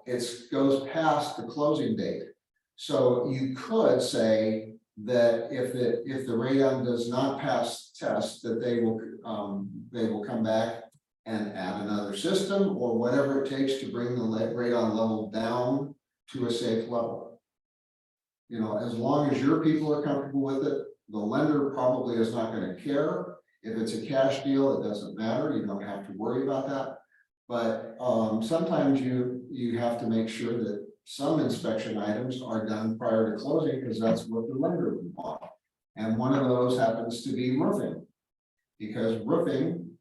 it goes past the closing date. So you could say that if the radon does not pass test, that they will come back and add another system or whatever it takes to bring the radon level down to a safe level. You know, as long as your people are comfortable with it, the lender probably is not going to care. If it's a cash deal, it doesn't matter. You don't have to worry about that. But sometimes you have to make sure that some inspection items are done prior to closing because that's what the lender would want. And one of those happens to be roofing. Because roofing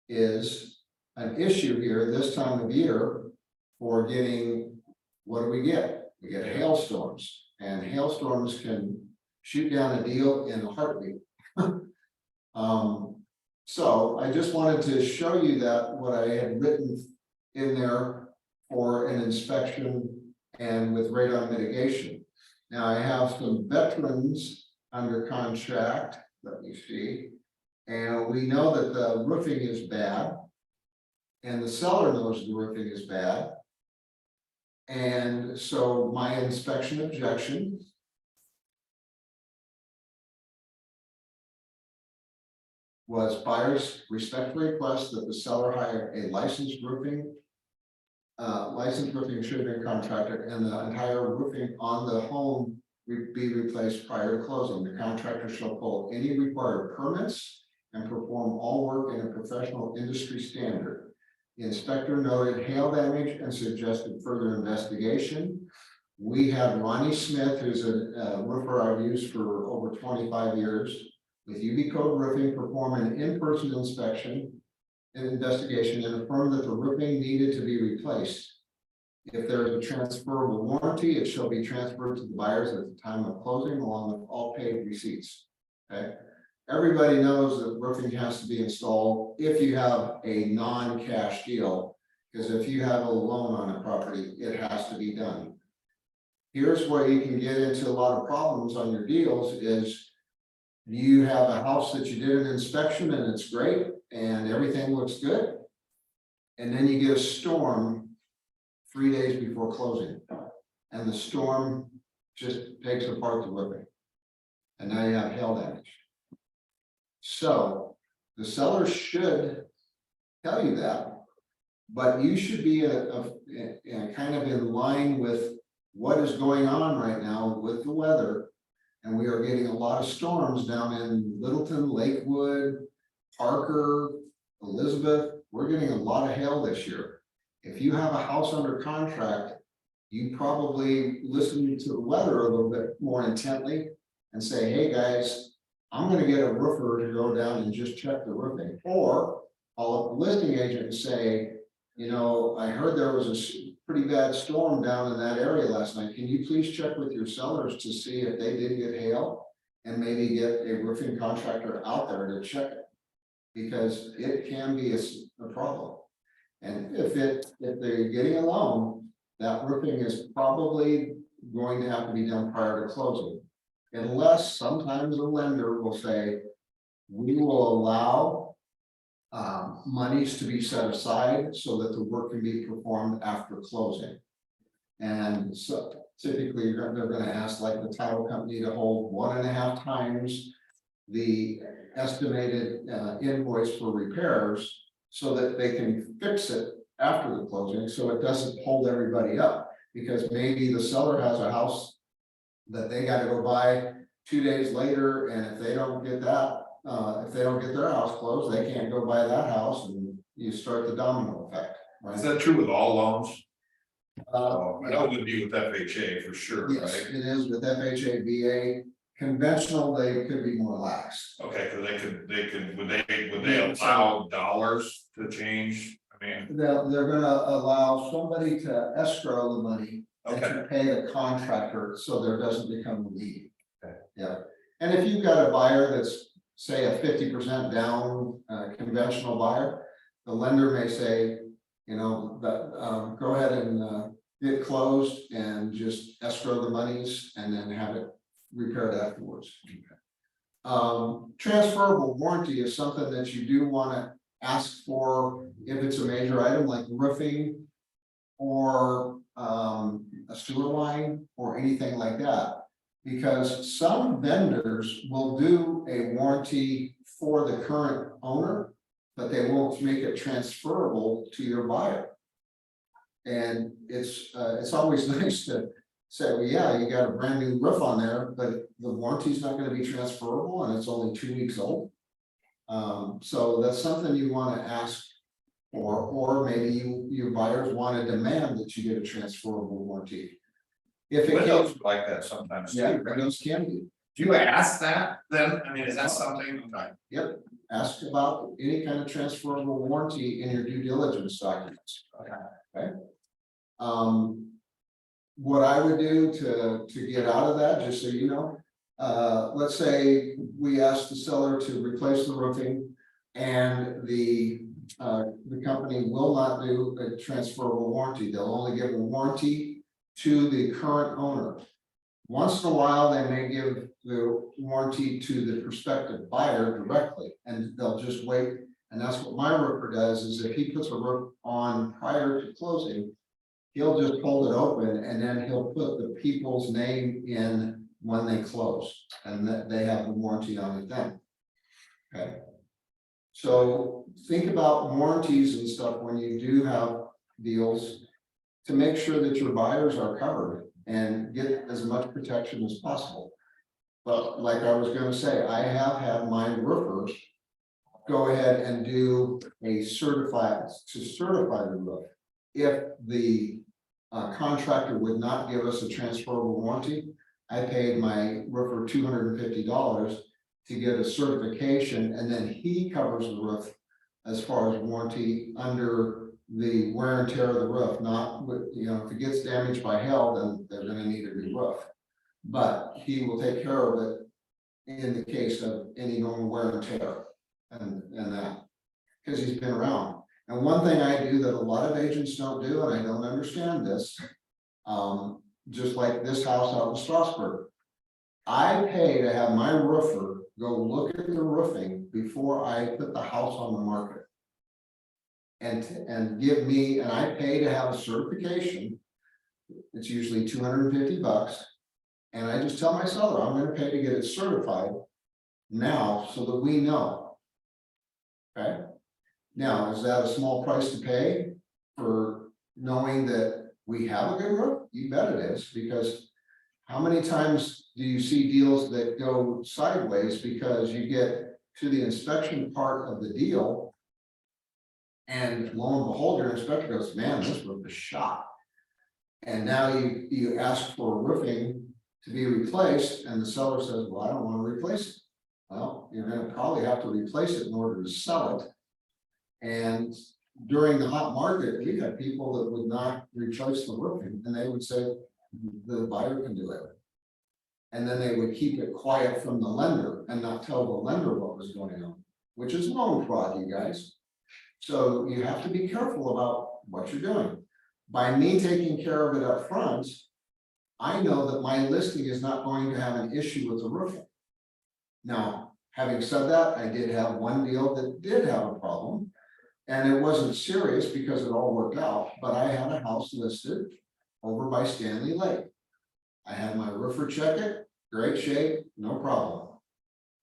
is an issue here this time of year for getting, what do we get? We get hailstorms, and hailstorms can shoot down a deal in a heartbeat. So I just wanted to show you that what I had written in there for an inspection and with radon mitigation. Now I have some veterans under contract, let me see. And we know that the roofing is bad. And the seller knows the roofing is bad. And so my inspection objection was buyers respectfully request that the seller hire a licensed roofing survey contractor, and the entire roofing on the home be replaced prior to closing. The contractor shall pull any required permits and perform all work in a professional industry standard. The inspector noted hail damage and suggested further investigation. We have Ronnie Smith, who's a roofer I've used for over 25 years. With UV Code Roofing, perform an in-person inspection and investigation and affirm that the roofing needed to be replaced. If there is a transferable warranty, it shall be transferred to the buyers at the time of closing along with all paid receipts. Okay. Everybody knows that roofing has to be installed if you have a non-cash deal, because if you have a loan on a property, it has to be done. Here's where you can get into a lot of problems on your deals is you have a house that you did an inspection and it's great and everything looks good. And then you get a storm 3 days before closing and the storm just takes apart the roofing. And now you have hail damage. So the seller should tell you that, but you should be kind of in line with what is going on right now with the weather. And we are getting a lot of storms down in Littleton, Lakewood, Parker, Elizabeth. We're getting a lot of hail this year. If you have a house under contract, you probably listen to the weather a little bit more intently and say, hey guys, I'm going to get a roofer to go down and just check the roofing. Or I'll the listing agent and say, you know, I heard there was a pretty bad storm down in that area last night. Can you please check with your sellers to see if they did get hail and maybe get a roofing contractor out there to check it? Because it can be a problem. And if they're getting a loan, that roofing is probably going to have to be done prior to closing. Unless sometimes a lender will say, we will allow monies to be set aside so that the work can be performed after closing. And so typically they're going to ask like the title company to hold 1.5 times the estimated invoice for repairs so that they can fix it after the closing so it doesn't hold everybody up. Because maybe the seller has a house that they got to go buy 2 days later, and if they don't get that, if they don't get their house closed, they can't go buy that house, and you start the domino effect. Right? Is that true with all loans? Uh, I know it would be with FHA for sure, yes, right? it is with FHA, VA. Conventional, they could be more lax. Okay, because would they allow dollars to change? I mean, They're gonna allow somebody to escrow the money and okay, to pay the contractor so there doesn't become a lien. Okay. Yeah, and if you've got a buyer that's, say, a 50% down conventional buyer, the lender may say, you know, that go ahead and get closed and just escrow the monies and then have it repaired afterwards. Transferable warranty is something that you do want to ask for, if it's a major item like roofing or a sewer line or anything like that. Because some vendors will do a warranty for the current owner, but they won't make it transferable to your buyer. And it's always nice to say, well, yeah, you got a brand new roof on there, but the warranty's not gonna be transferable and it's only 2 weeks old. So that's something you wanna ask for, or maybe your buyers wanna demand that you get a transferable warranty. If it Windows comes, like that sometimes. too, yeah, right? windows can be. Do you ask that then? I mean, is that something? Yep, ask about any kind of transferable warranty in your due diligence documents. Okay. What I would do to get out of that, just so you know, let's say we ask the seller to replace the roofing and the company will not do a transferable warranty. They'll only give a warranty to the current owner. Once in a while, they may give the warranty to the prospective buyer directly, and they'll just wait. And that's what my roofer does, is if he puts a roof on prior to closing, he'll just hold it open and then he'll put the people's name in when they close, and that they have the warranty on it then. Okay. So think about warranties and stuff when you do have deals, to make sure that your buyers are covered and get as much protection as possible. But like I was gonna say, I have had my roofers go ahead and do a certify the roof. If the contractor would not give us a transferable warranty, I paid my roofer $250 to get a certification, and then he covers the roof as far as warranty under the wear and tear of the roof, not with, you know, if it gets damaged by hail, then they're gonna need a new roof. But he will take care of it in the case of any normal wear and tear and that, because he's been around. And one thing I do that a lot of agents don't do, and I don't understand this, just like this house out in Strasburg, I pay to have my roofer go look at the roofing before I put the house on the market. And give me, and I pay to have a certification. It's usually $250. And I just tell my seller, I'm gonna pay to get it certified now so that we know. Okay, now, is that a small price to pay for knowing that we have a good roof? You bet it is, because how many times do you see deals that go sideways because you get to the inspection part of the deal, and lo and behold, your inspector goes, man, this roof is shot. And now you ask for roofing to be replaced, and the seller says, well, I don't want to replace it. Well, you're gonna probably have to replace it in order to sell it. And during the hot market, we had people that would not replace the roofing, and they would say, the buyer can do it. And then they would keep it quiet from the lender and not tell the lender what was going on, which is loan fraud, you guys. So you have to be careful about what you're doing. By me taking care of it up front, I know that my listing is not going to have an issue with the roofing. Now, having said that, I did have one deal that did have a problem, and it wasn't serious because it all worked out, but I had a house listed over by Stanley Lake. I had my roofer check it, great shape, no problem.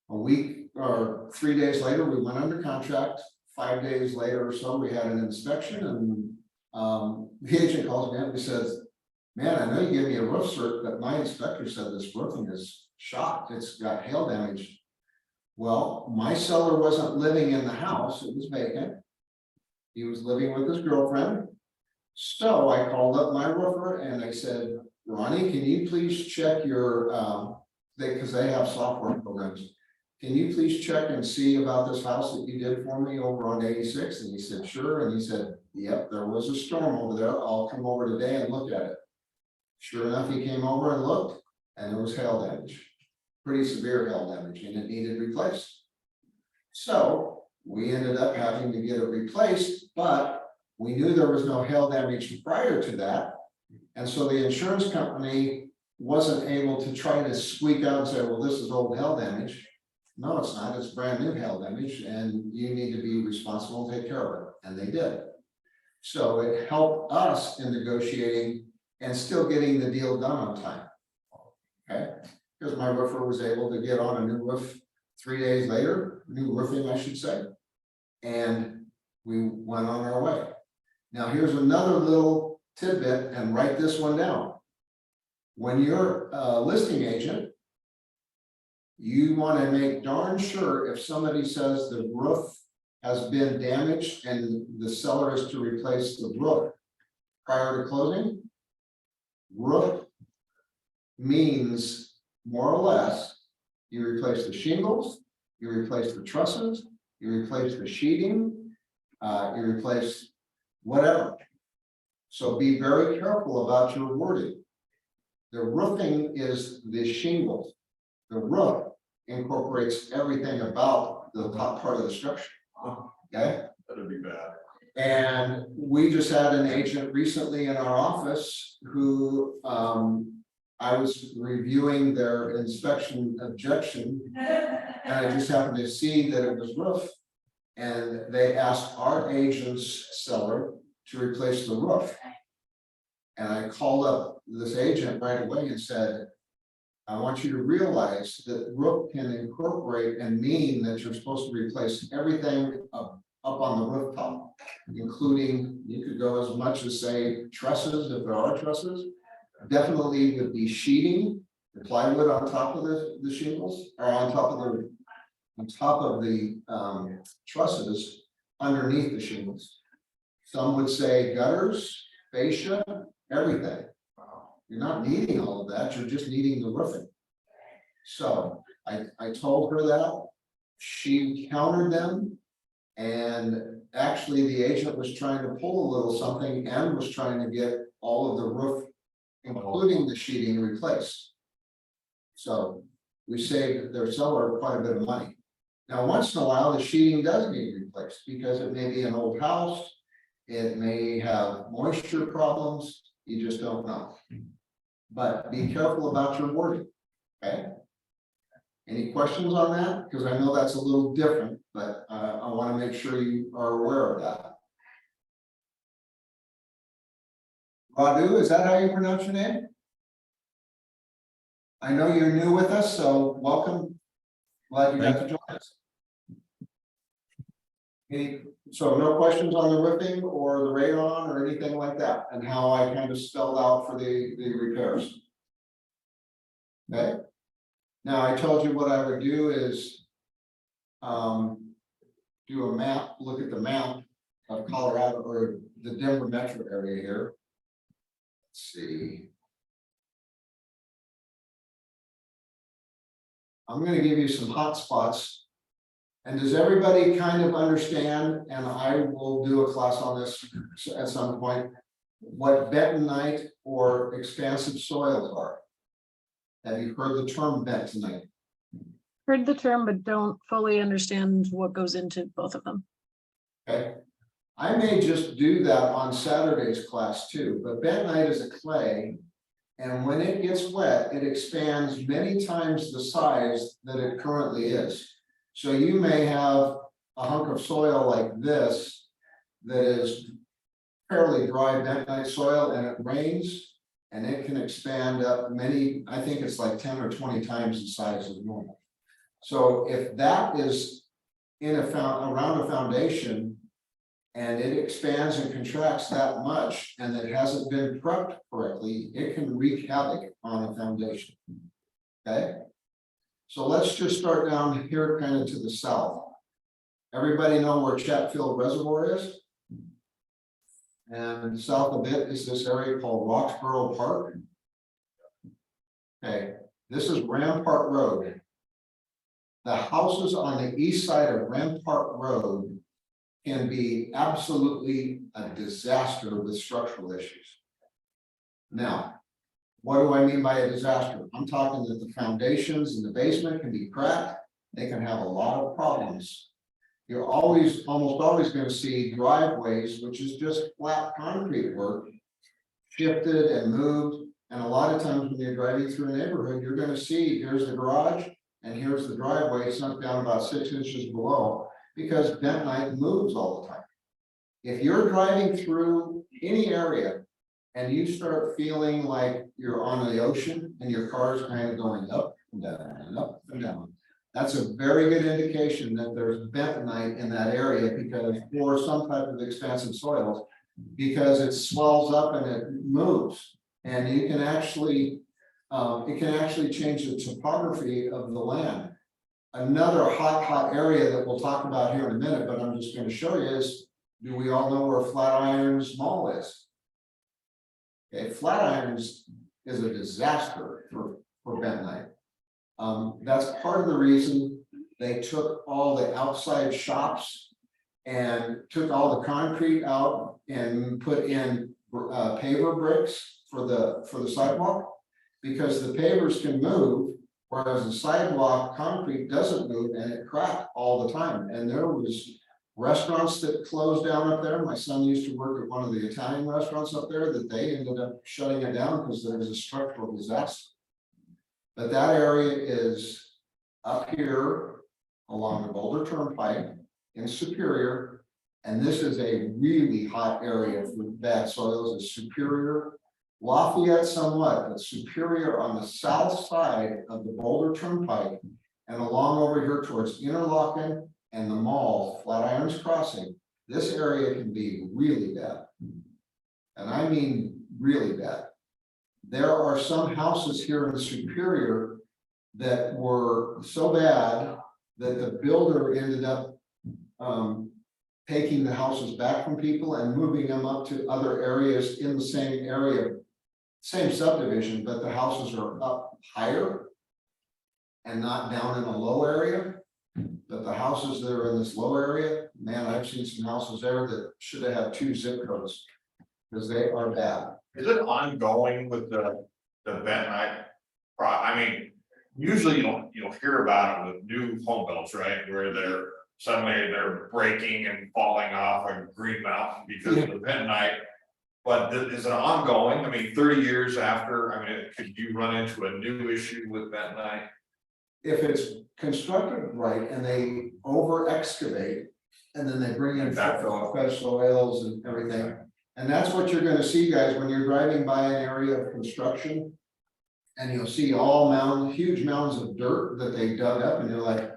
A week or 3 days later, we went under contract. 5 days later or so, we had an inspection, and the agent calls me up and says, man, I know you gave me a roof cert, but my inspector said this roofing is shot. It's got hail damage. Well, my seller wasn't living in the house. It was vacant. He was living with his girlfriend. So I called up my roofer and I said, Ronnie, can you please check your, because they have software programs. Can you please check and see about this house that you did for me over on 86? And he said, sure. And he said, yep, there was a storm over there. I'll come over today and look at it. Sure enough, he came over and looked, and there was hail damage, pretty severe hail damage, and it needed replaced. So we ended up having to get it replaced, but we knew there was no hail damage prior to that. And so the insurance company wasn't able to try to squeak out and say, well, this is old hail damage. no, it's not, it's brand new hail damage, and you need to be responsible and take care of it, and they did. So it helped us in negotiating and still getting the deal done on time. Okay, because my roofer was able to get on a new roof 3 days later, new roofing, I should say. And we went on our way. Now, here's another little tidbit, and write this one down. When you're a listing agent, you want to make darn sure if somebody says the roof has been damaged and the seller is to replace the roof prior to closing. Roof means more or less, you replace the shingles, you replace the trusses, you replace the sheeting, you replace whatever. So be very careful about your wording. The roofing is the shingles. The roof incorporates everything about the top part of the structure. Okay? That'd be bad. And we just had an agent recently in our office who, I was reviewing their inspection objection. And I just happened to see that it was roof. And they asked our agent's seller to replace the roof. And I called up this agent right away and said, I want you to realize that roof can incorporate and mean that you're supposed to replace everything up on the rooftop, including, you could go as much as say trusses, if there are trusses, definitely with the sheeting, the plywood on top of the shingles, or on top of the trusses underneath the shingles. Some would say gutters, fascia, everything. You're not needing all of that, you're just needing the roofing. So I told her that, she countered them. And actually the agent was trying to pull a little something and was trying to get all of the roof, including the sheeting, replaced. So we saved their seller quite a bit of money. Now, once in a while, the sheeting does need replaced because it may be an old house. It may have moisture problems, you just don't know. But be careful about your wording, okay? Any questions on that? Because I know that's a little different, but I want to make sure you are aware of that. Radu, is that how you pronounce your name? I know you're new with us, so welcome. Glad you got to join us. So no questions on the roofing or the radon or anything like that, and how I kind of spelled out for the repairs. Okay. Now, I told you what I would do is do a map, look at the map of Colorado or the Denver metro area here. Let's see. I'm going to give you some hot spots. And does everybody kind of understand, and I will do a class on this at some point, what bentonite or expansive soils are? Have you heard the term bentonite? Heard the term, but don't fully understand what goes into both of them. Okay, I may just do that on Saturday's class too, but bentonite is a clay. And when it gets wet, it expands many times the size that it currently is. So you may have a hunk of soil like this that is fairly dry bentonite soil and it rains and it can expand up many, I think it's like 10 or 20 times the size of normal. So if that is in around a foundation and it expands and contracts that much and it hasn't been prepped correctly, it can wreak havoc on a foundation. Okay. So let's just start down here kind of to the south. Everybody know where Chatfield Reservoir is? And south of it is this area called Roxborough Park. Okay, this is Rampart Road. The houses on the east side of Rampart Road can be absolutely a disaster with structural issues. Now, what do I mean by a disaster? I'm talking that the foundations in the basement can be cracked. They can have a lot of problems. You're almost always going to see driveways, which is just flat concrete work, shifted and moved. And a lot of times when you're driving through a neighborhood, you're going to see, here's the garage, and here's the driveway sunk down about 6 inches below, because bentonite moves all the time. If you're driving through any area and you start feeling like you're on the ocean and your car's kind of going up and down and up and down, that's a very good indication that there's bentonite in that area, because, or some type of expansive soils, because it swells up and it moves. And you can actually, it can actually change the topography of the land. Another hot area that we'll talk about here in a minute, but I'm just going to show you is, do we all know where Flatirons Mall is? Okay, Flatirons is a disaster for bentonite. That's part of the reason they took all the outside shops and took all the concrete out and put in paver bricks for the sidewalk, because the pavers can move, whereas the sidewalk concrete doesn't move and it cracked all the time. And there was restaurants that closed down up there. My son used to work at one of the Italian restaurants up there that they ended up shutting it down because there was a structural disaster. But that area is up here along the Boulder Turnpike in Superior. And this is a really hot area for bad soils. It's Superior, Lafayette somewhat, but Superior on the south side of the Boulder Turnpike and along over here towards Interlochen and the mall, Flatirons Crossing. This area can be really bad. And I mean really bad. There are some houses here in Superior that were so bad that the builder ended up taking the houses back from people and moving them up to other areas in the same area, same subdivision, but the houses are up higher and not down in a low area. But the houses that are in this low area, man, I've seen some houses there that should have had 2 zip codes because they are bad. Is it ongoing with the bentonite? I mean, usually you'll hear about it with new home builds, right? Where they're breaking and falling off a Green Mountain because of the bentonite. But is it ongoing? I mean, 30 years after, I mean, could you run into a new issue with bentonite? If it's constructed right and they over excavate and then they bring in Backfill. fresh soils and everything. And that's what you're gonna see, guys, when you're driving by an area of construction. And you'll see all huge mounds of dirt that they dug up and you're like,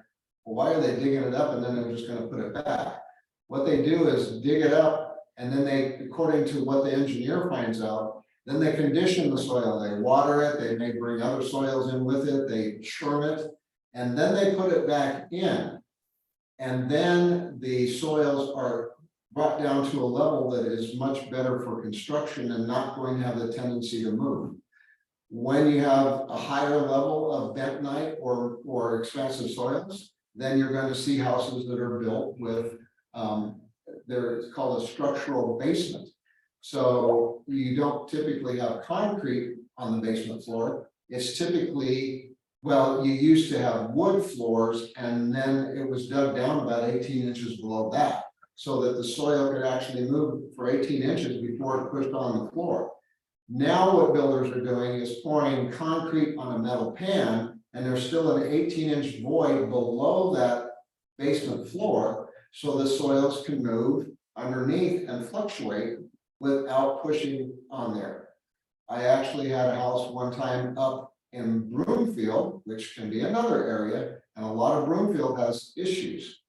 well, why are they digging it up and then they're just gonna put it back? What they do is dig it up and then they, according to what the engineer finds out, then they condition the soil, they water it, they may bring other soils in with it, they churn it, and then they put it back in. And then the soils are brought down to a level that is much better for construction and not going to have the tendency to move. When you have a higher level of bentonite or expansive soils, then you're going to see houses that are built with, it's called a structural basement. So you don't typically have concrete on the basement floor. It's typically, well, you used to have wood floors and then it was dug down about 18 inches below that, so that the soil could actually move for 18 inches before it pushed on the floor. Now what builders are doing is pouring concrete on a metal pan, and there's still an 18-inch void below that basement floor, so the soils can move underneath and fluctuate without pushing on there. I actually had a house one time up in Broomfield, which can be another area, and a lot of Broomfield has issues.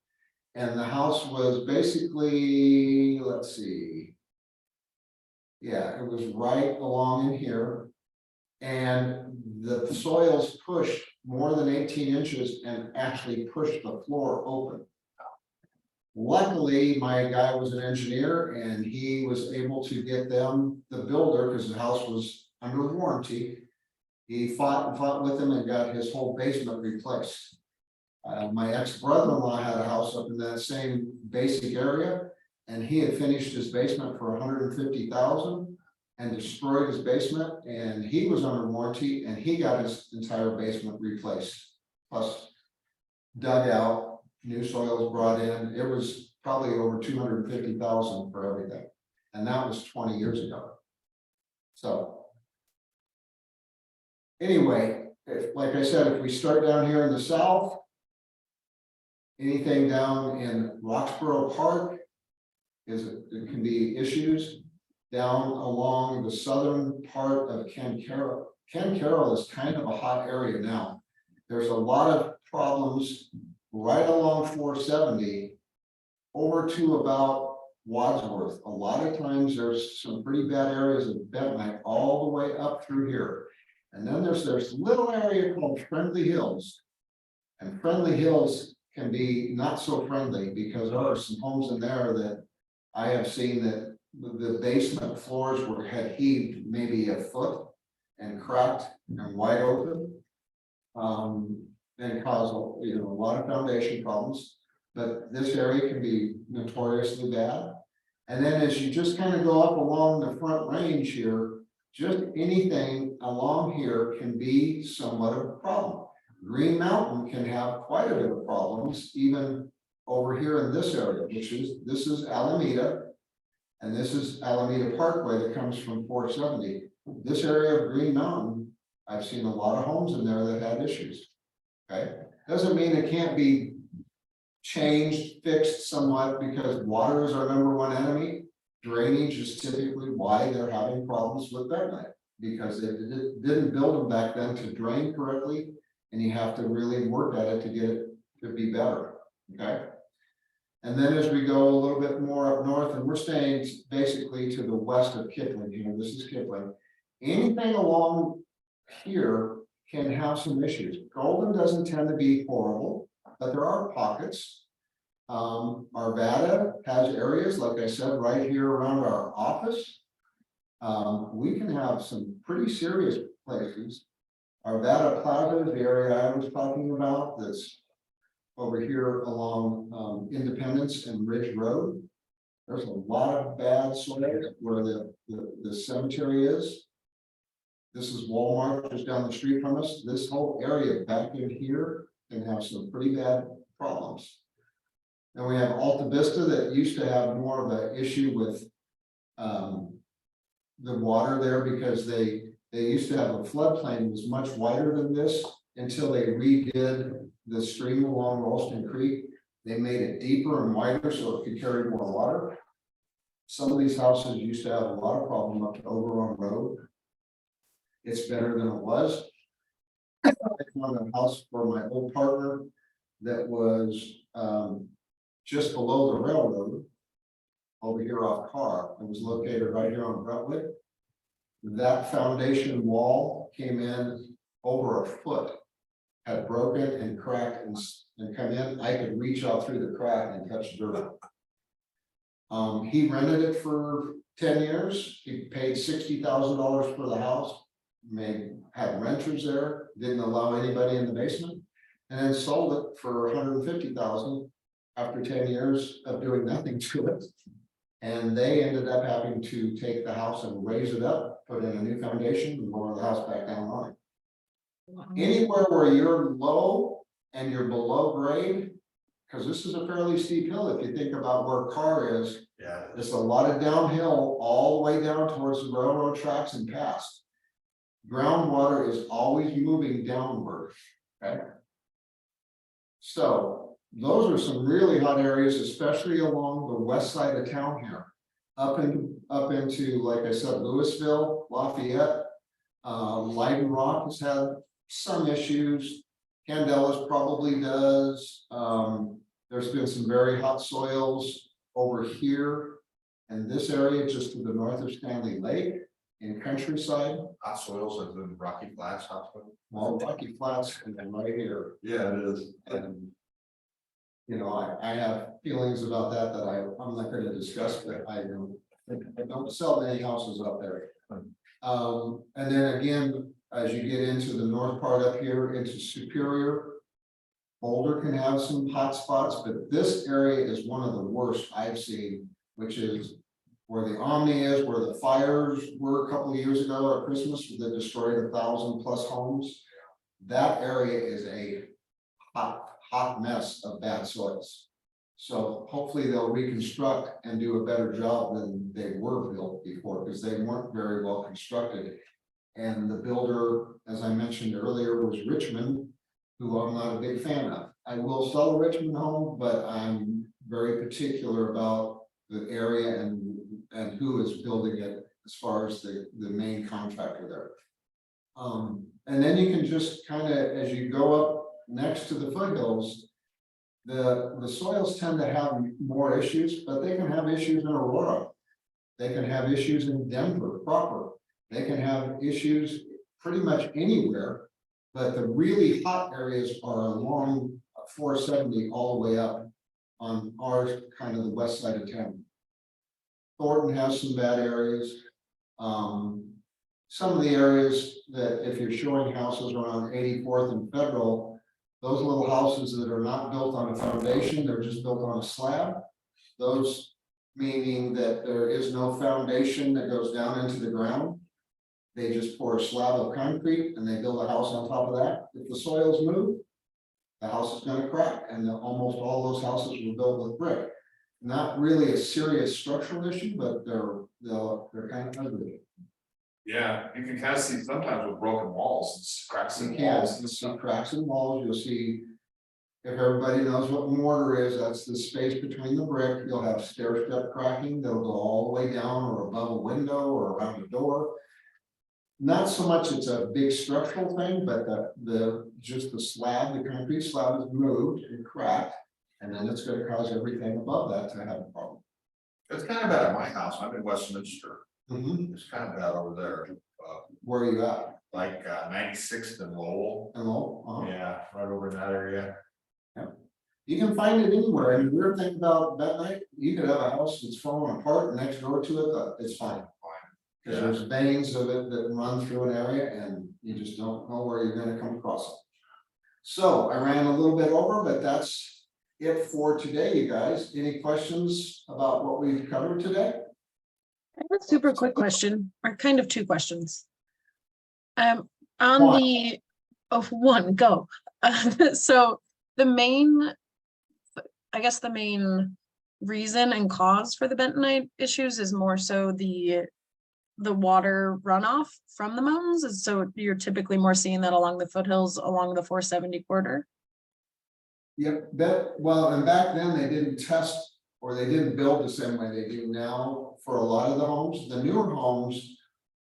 And the house was basically, let's see. Yeah, it was right along in here. And the soils pushed more than 18 inches and actually pushed the floor open. Luckily, my guy was an engineer and he was able to get them, the builder, because the house was under warranty. He fought with them and got his whole basement replaced. My ex-brother-in-law had a house up in that same basic area, and he had finished his basement for $150,000 and destroyed his basement, and he was under warranty and he got his entire basement replaced, plus dug out, new soils brought in. It was probably over $250,000 for everything, and that was 20 years ago. So anyway, like I said, if we start down here in the south. Anything down in Roxborough Park. It can be issues. Down along the southern part of Ken Carroll. Ken Carroll is kind of a hot area now. There's a lot of problems right along 470. Over to about Wadsworth. A lot of times there's some pretty bad areas of Bentonite all the way up through here. And then there's little area called Friendly Hills. And Friendly Hills can be not so friendly because there are some homes in there that I have seen that the basement floors had heaved maybe a foot and cracked and wide open. And caused, a lot of foundation problems, but this area can be notoriously bad. And then as you just kind of go up along the front range here, just anything along here can be somewhat of a problem. Green Mountain can have quite a bit of problems, even over here in this area, this is Alameda. And this is Alameda Parkway that comes from 470. This area of Green Mountain, I've seen a lot of homes in there that had issues. Okay, doesn't mean it can't be changed, fixed somewhat, because water is our #1 enemy. Drainage is typically why they're having problems with Bentonite, because they didn't build them back then to drain correctly, and you have to really work at it to get it to be better. Okay. And then as we go a little bit more up north, and we're staying basically to the west of Kipling, this is Kipling. Anything along here can have some issues. Golden doesn't tend to be horrible, but there are pockets. Arvada has areas, like I said, right here around our office. We can have some pretty serious places. Arvada Plaza is the area I was talking about, that's over here along Independence and Ridge Road. There's a lot of bad soil where the cemetery is. This is Walmart just down the street from us. This whole area back in here can have some pretty bad problems. And we have Alta Vista that used to have more of an issue with the water there, because they used to have a floodplain that was much wider than this until they redid the stream along Ralston Creek. They made it deeper and wider so it could carry more water. Some of these houses used to have a lot of problem up to Oberon Road. It's better than it was. I found a house for my old partner that was just below the railroad over here off Carr. It was located right here on Brentwood. That foundation wall came in over a foot, had broken and cracked and come in. I could reach out through the crack and touch dirt. He rented it for 10 years. He paid $60,000 for the house. Had renters there, didn't allow anybody in the basement, and then sold it for $150,000 after 10 years of doing nothing to it. And they ended up having to take the house and raise it up, put in a new foundation, and lower the house back down line. Anywhere where you're low and you're below grade, because this is a fairly steep hill, if you think about where Carr is, Yeah. it's a lot of downhill all the way down towards the railroad tracks and past. Groundwater is always moving downward, okay? So those are some really hot areas, especially along the west side of town here. Up into, like I said, Louisville, Lafayette, Leiden Rock has had some issues. Candelas probably does. There's been some very hot soils over here. And this area just to the north of Stanley Lake in Countryside. Hot soils of the Rocky Flats Hospital. Well, Rocky Flats and then right here. Yeah, it is. And I have feelings about that I'm not going to discuss, but I don't sell many houses up there. And then again, as you get into the north part up here into Superior, Boulder can have some hot spots, but this area is one of the worst I've seen, which is where the Omni is, where the fires were a couple of years ago at Christmas that destroyed 1,000+ homes. That area is a hot mess of bad soils. So hopefully they'll reconstruct and do a better job than they were built before, because they weren't very well constructed. And the builder, as I mentioned earlier, was Richmond, who I'm not a big fan of. I will sell a Richmond home, but I'm very particular about the area and who is building it as far as the main contractor there. And then you can just kind of, as you go up next to the foothills, the soils tend to have more issues, but they can have issues in Aurora. They can have issues in Denver proper. They can have issues pretty much anywhere. But the really hot areas are along 470 all the way up on our kind of the west side of town. Thornton has some bad areas. Some of the areas that if you're showing houses around 84th and Federal, those little houses that are not built on a foundation, they're just built on a slab. Those meaning that there is no foundation that goes down into the ground. They just pour a slab of concrete and they build a house on top of that. If the soils move, the house is going to crack, and almost all those houses were built with brick. Not really a serious structural issue, but they're kind of ugly. Yeah, you can kind of see sometimes with broken walls, it's cracks in You can, walls. you'll see cracks in walls, you'll see. If everybody knows what mortar is, that's the space between the brick. You'll have stair step cracking, they'll go all the way down or above a window or around a door. Not so much it's a big structural thing, but just the slab, the concrete slab is moved and cracked. And then it's gonna cause everything above that to have a problem. It's kind of bad at my house, I'm in Westminster, it's kind of bad over there, Where are you at? like 96th and Lowell. Hello? Yeah, right over in that area. You can find it anywhere, and the weird thing about that night, you could have a house that's falling apart next door to it, it's fine. Because there's veins of it that run through an area and you just don't know where you're gonna come across it. So I ran a little bit over, but that's it for today, you guys. Any questions about what we've covered today? I have a super quick question, or kind of two questions. On One. the, one, go. So the main, I guess the main reason and cause for the bentonite issues is more so the water runoff from the mountains. And so you're typically more seeing that along the foothills, along the 470 corridor. Yep, and back then they didn't test or they didn't build the same way they do now for a lot of the homes. The newer homes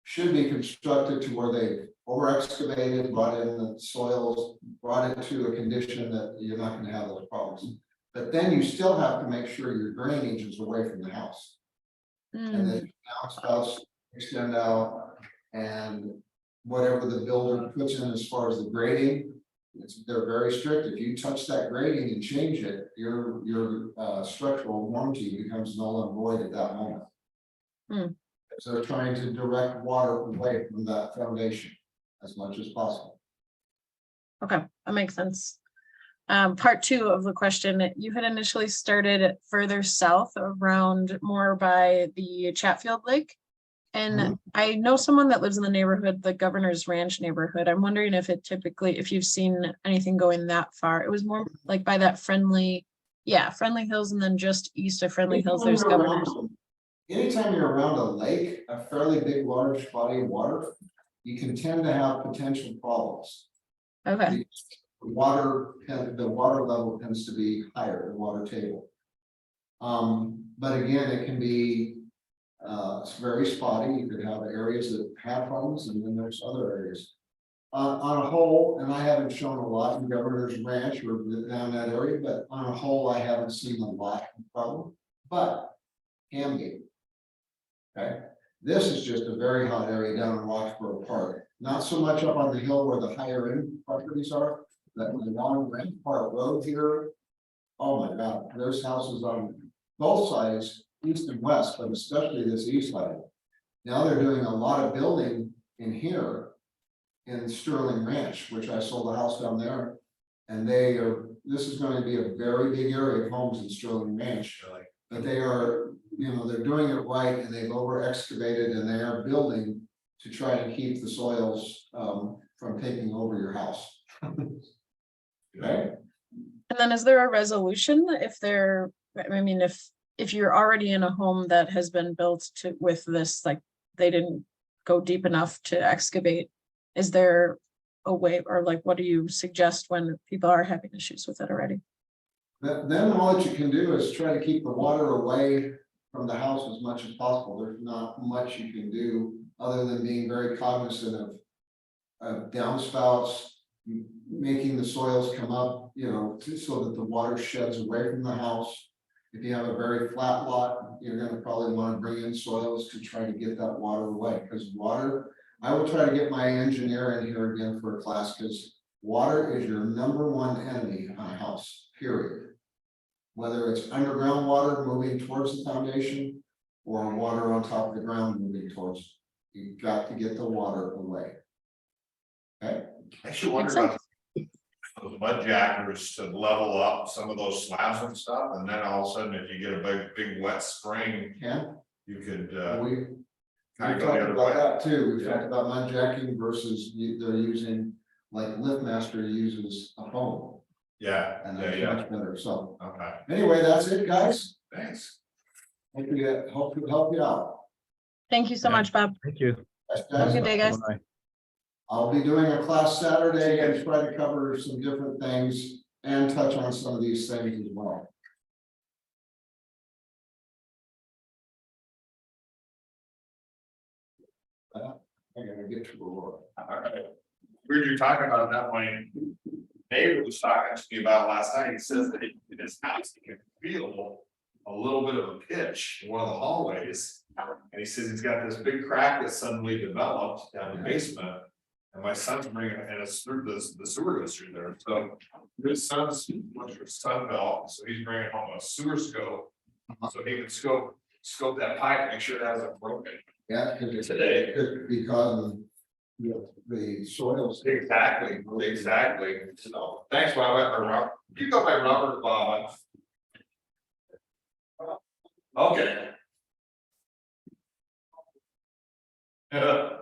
should be constructed to where they over excavated, brought in the soils, brought it to a condition that you're not gonna have those problems. But then you still have to make sure your drainage is away from the house. And then downspouts extend out, and whatever the builder puts in as far as the grading, they're very strict. If you touch that grading and change it, your structural warranty becomes null and void at that moment. So they're trying to direct water away from that foundation as much as possible. Okay, that makes sense. Part two of the question, you had initially started further south around more by the Chatfield Lake. And I know someone that lives in the neighborhood, the Governor's Ranch neighborhood. I'm wondering if it typically, if you've seen anything going that far. It was more like by that Friendly Hills, and then just east of Friendly Hills, there's Governor's. Anytime you're around a lake, a fairly big, large body of water, you can tend to have potential problems. Okay, The water level tends to be higher, the water table. But again, it can be, it's very spotty. You could have areas that have problems, and then there's other areas. On a whole, and I haven't shown a lot in Governor's Ranch or down that area, but on a whole, I haven't seen a lot of problem, but can be. Okay, this is just a very hot area down in Roxborough Park. Not so much up on the hill where the higher end properties are, but the long Rampart Road here. Oh my God, there's houses on both sides, east and west, but especially this east side. Now they're doing a lot of building in here in Sterling Ranch, which I sold a house down there. And this is going to be a very big area of homes in Sterling Ranch. But they are, they're doing it right, and they've over excavated, and they are building to try to keep the soils from taking over your house. Okay. and then is there a resolution if if you're already in a home that has been built with this, like they didn't go deep enough to excavate. Is there a way, or like, what do you suggest when people are having issues with it already? Then all that you can do is try to keep the water away from the house as much as possible. There's not much you can do other than being very cognizant of downspouts, making the soils come up, you know, so that the water sheds away from the house. If you have a very flat lot, you're gonna probably wanna bring in soils to try to get that water away, because water, I will try to get my engineer in here again for a class, because water is your #1 enemy on a house, period. Whether it's underground water moving towards the foundation or water on top of the ground moving towards, you've got to get the water away. Okay, I should wonder Makes about those mud jackers to level up some of those slabs and stuff, and then all of a sudden, if you get a big wet spring, Ken, you could, we kind of go talked the other about way. that too. We Yeah. talked about mud jacking versus they're using, like LiftMaster uses a foam, Yeah, and yeah, that's yeah, much better. So okay, anyway, that's it, guys. thanks. Hope to help you out. Thank you so Yeah. much, Bob. Thank you. That's- Have a good day, guys. I'll be doing a class Saturday and try to cover some different things and touch on some of these things as well. I gotta get to Aurora. All right. Weird you're talking about that, my neighbor was talking to me about last night, he says that in his house, he can feel a little bit of a pitch in one of the hallways. And he says he's got this big crack that suddenly developed down the basement. And my son's bringing, and it's through the sewer goes through there, so his son's, what's your son belt, so he's bringing home a sewer scope. So he can scope that pipe, make sure it hasn't broken. Yeah, because Today. it could be causing, you know, the soils. Exactly, so, thanks, Bob, or Robert, you go by Robert, Bob. Okay. Yeah.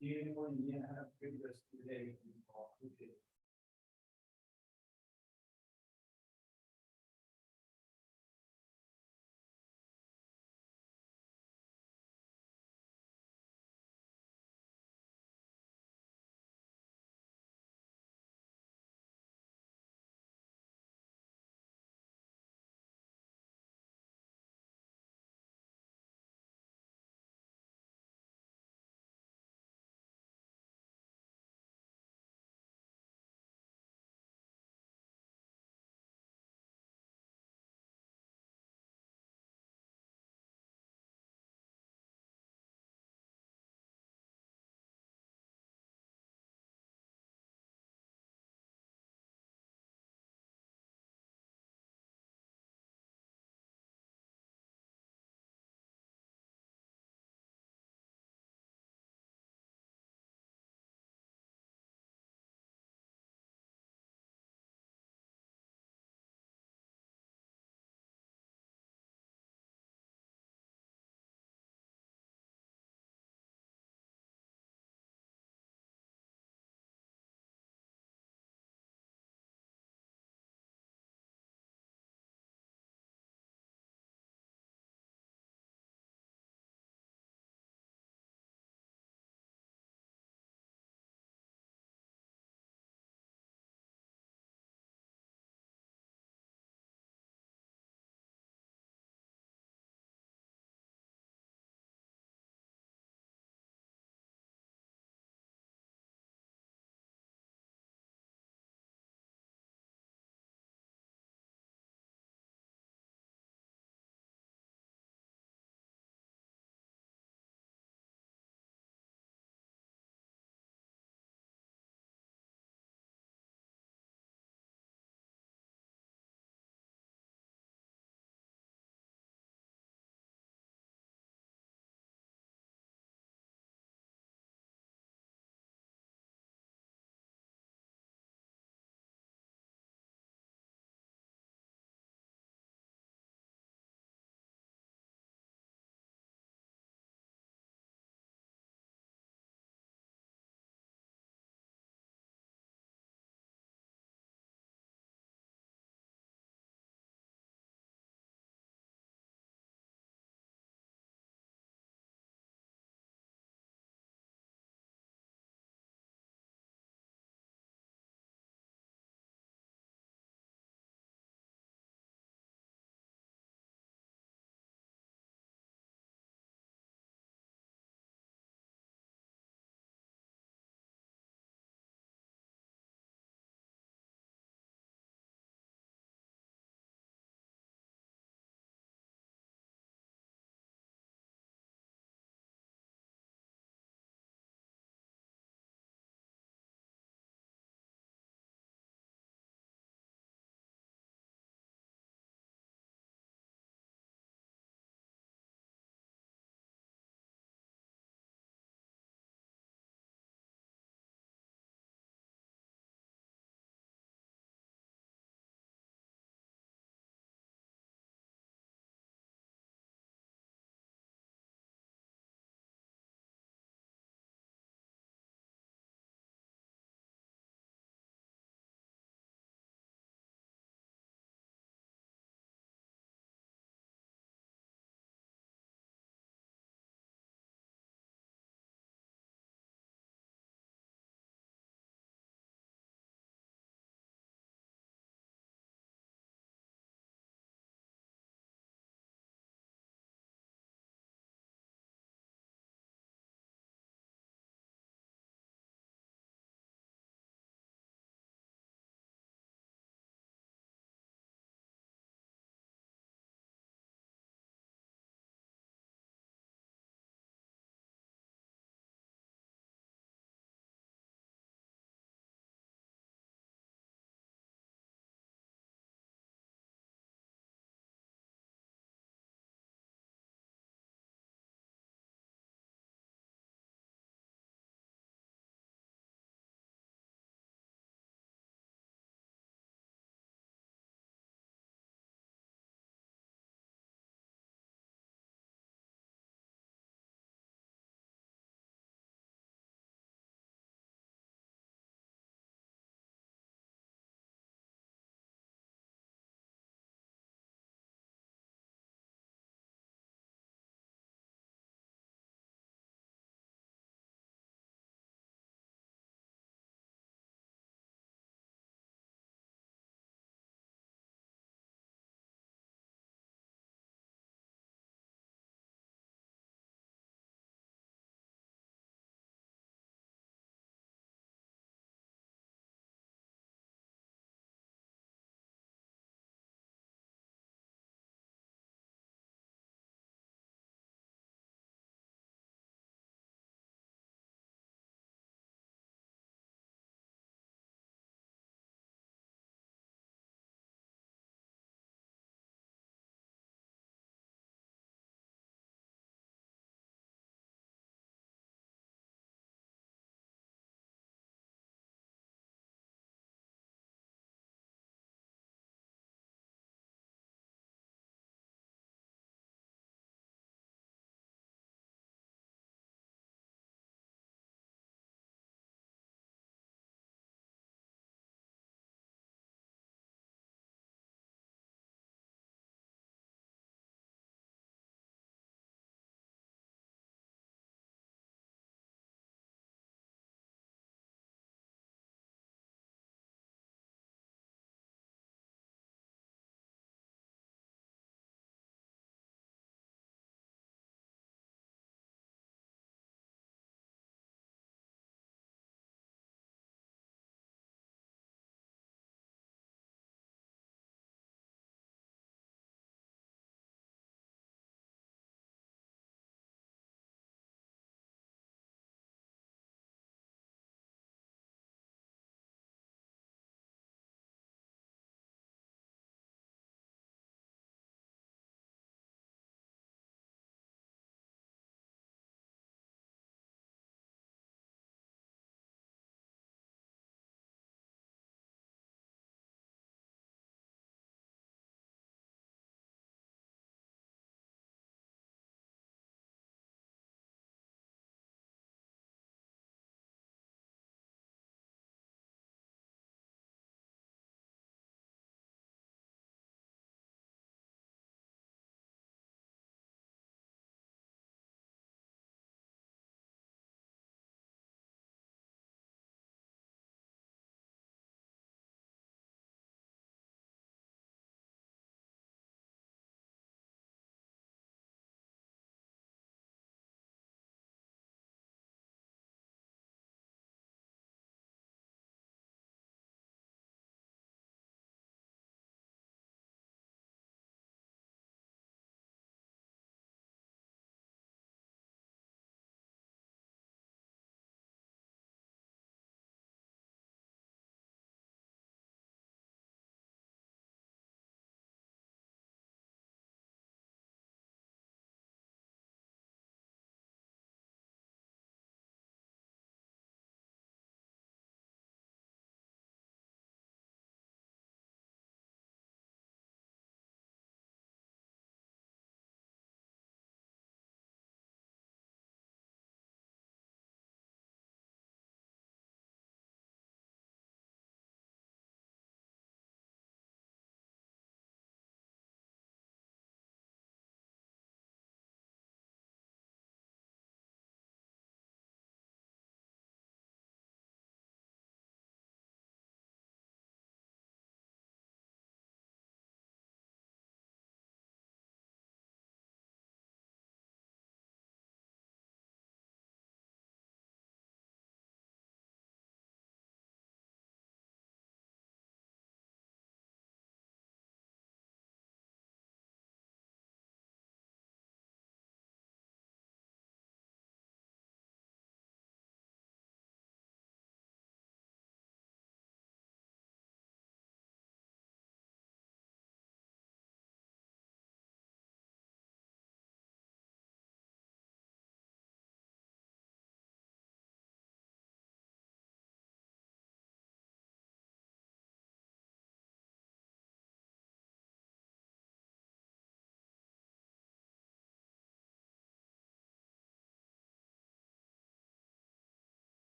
You have a good rest of the day.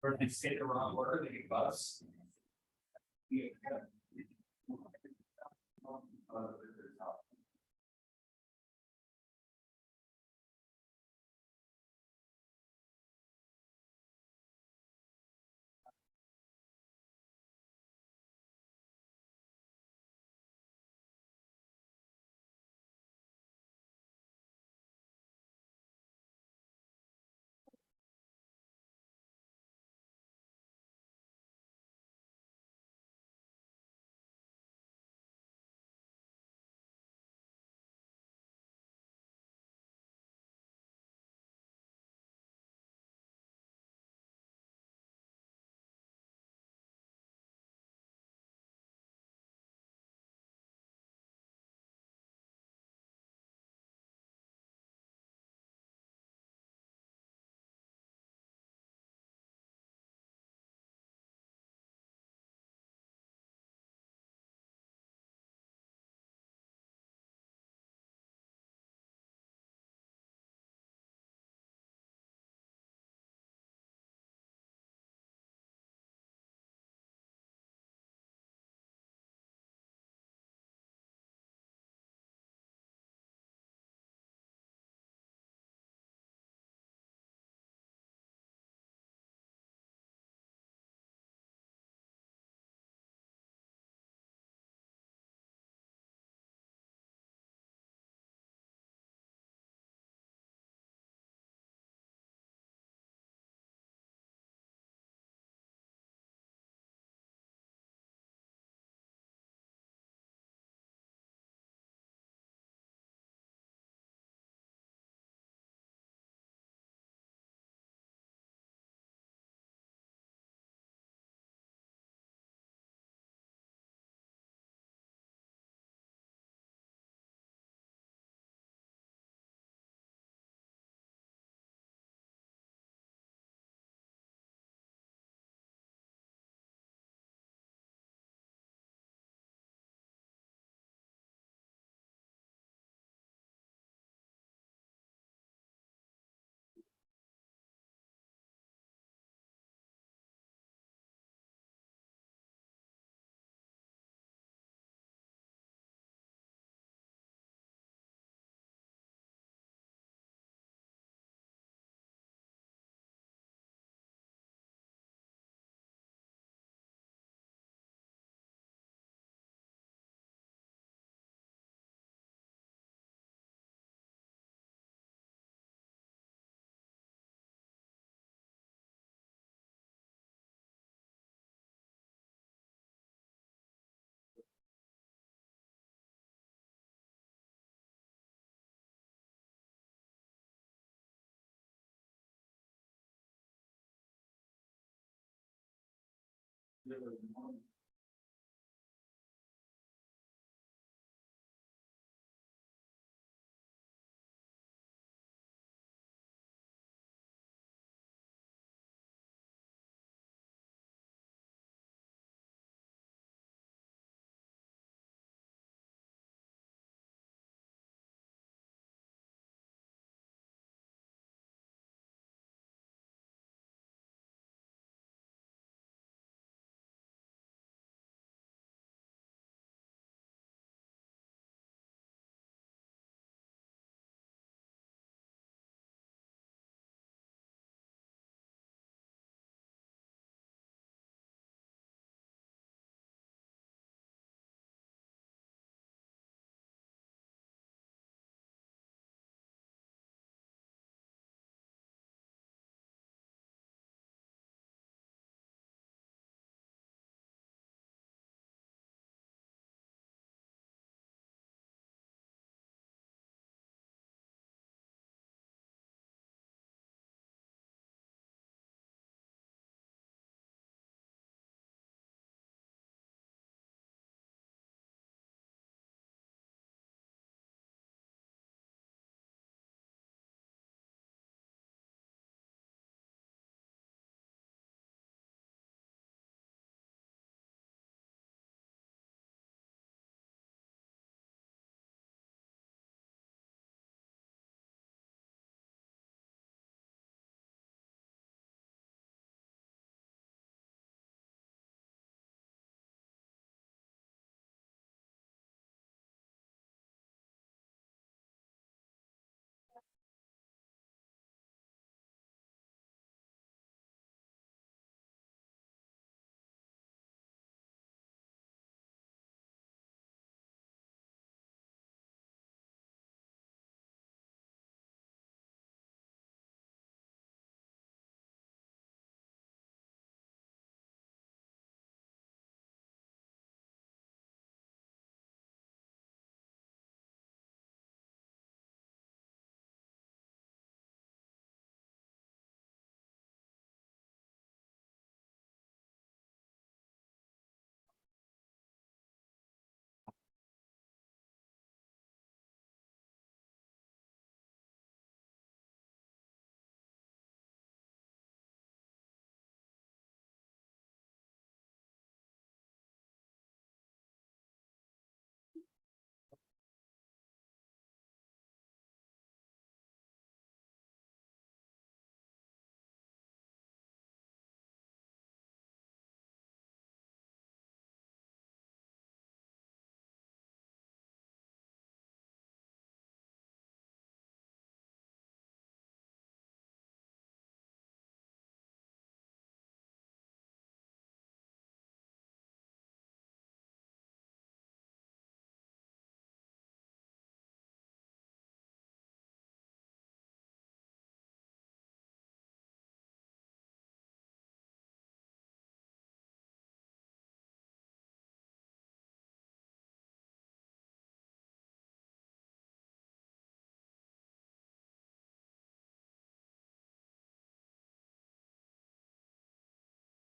Or if they say the wrong word, they get bus.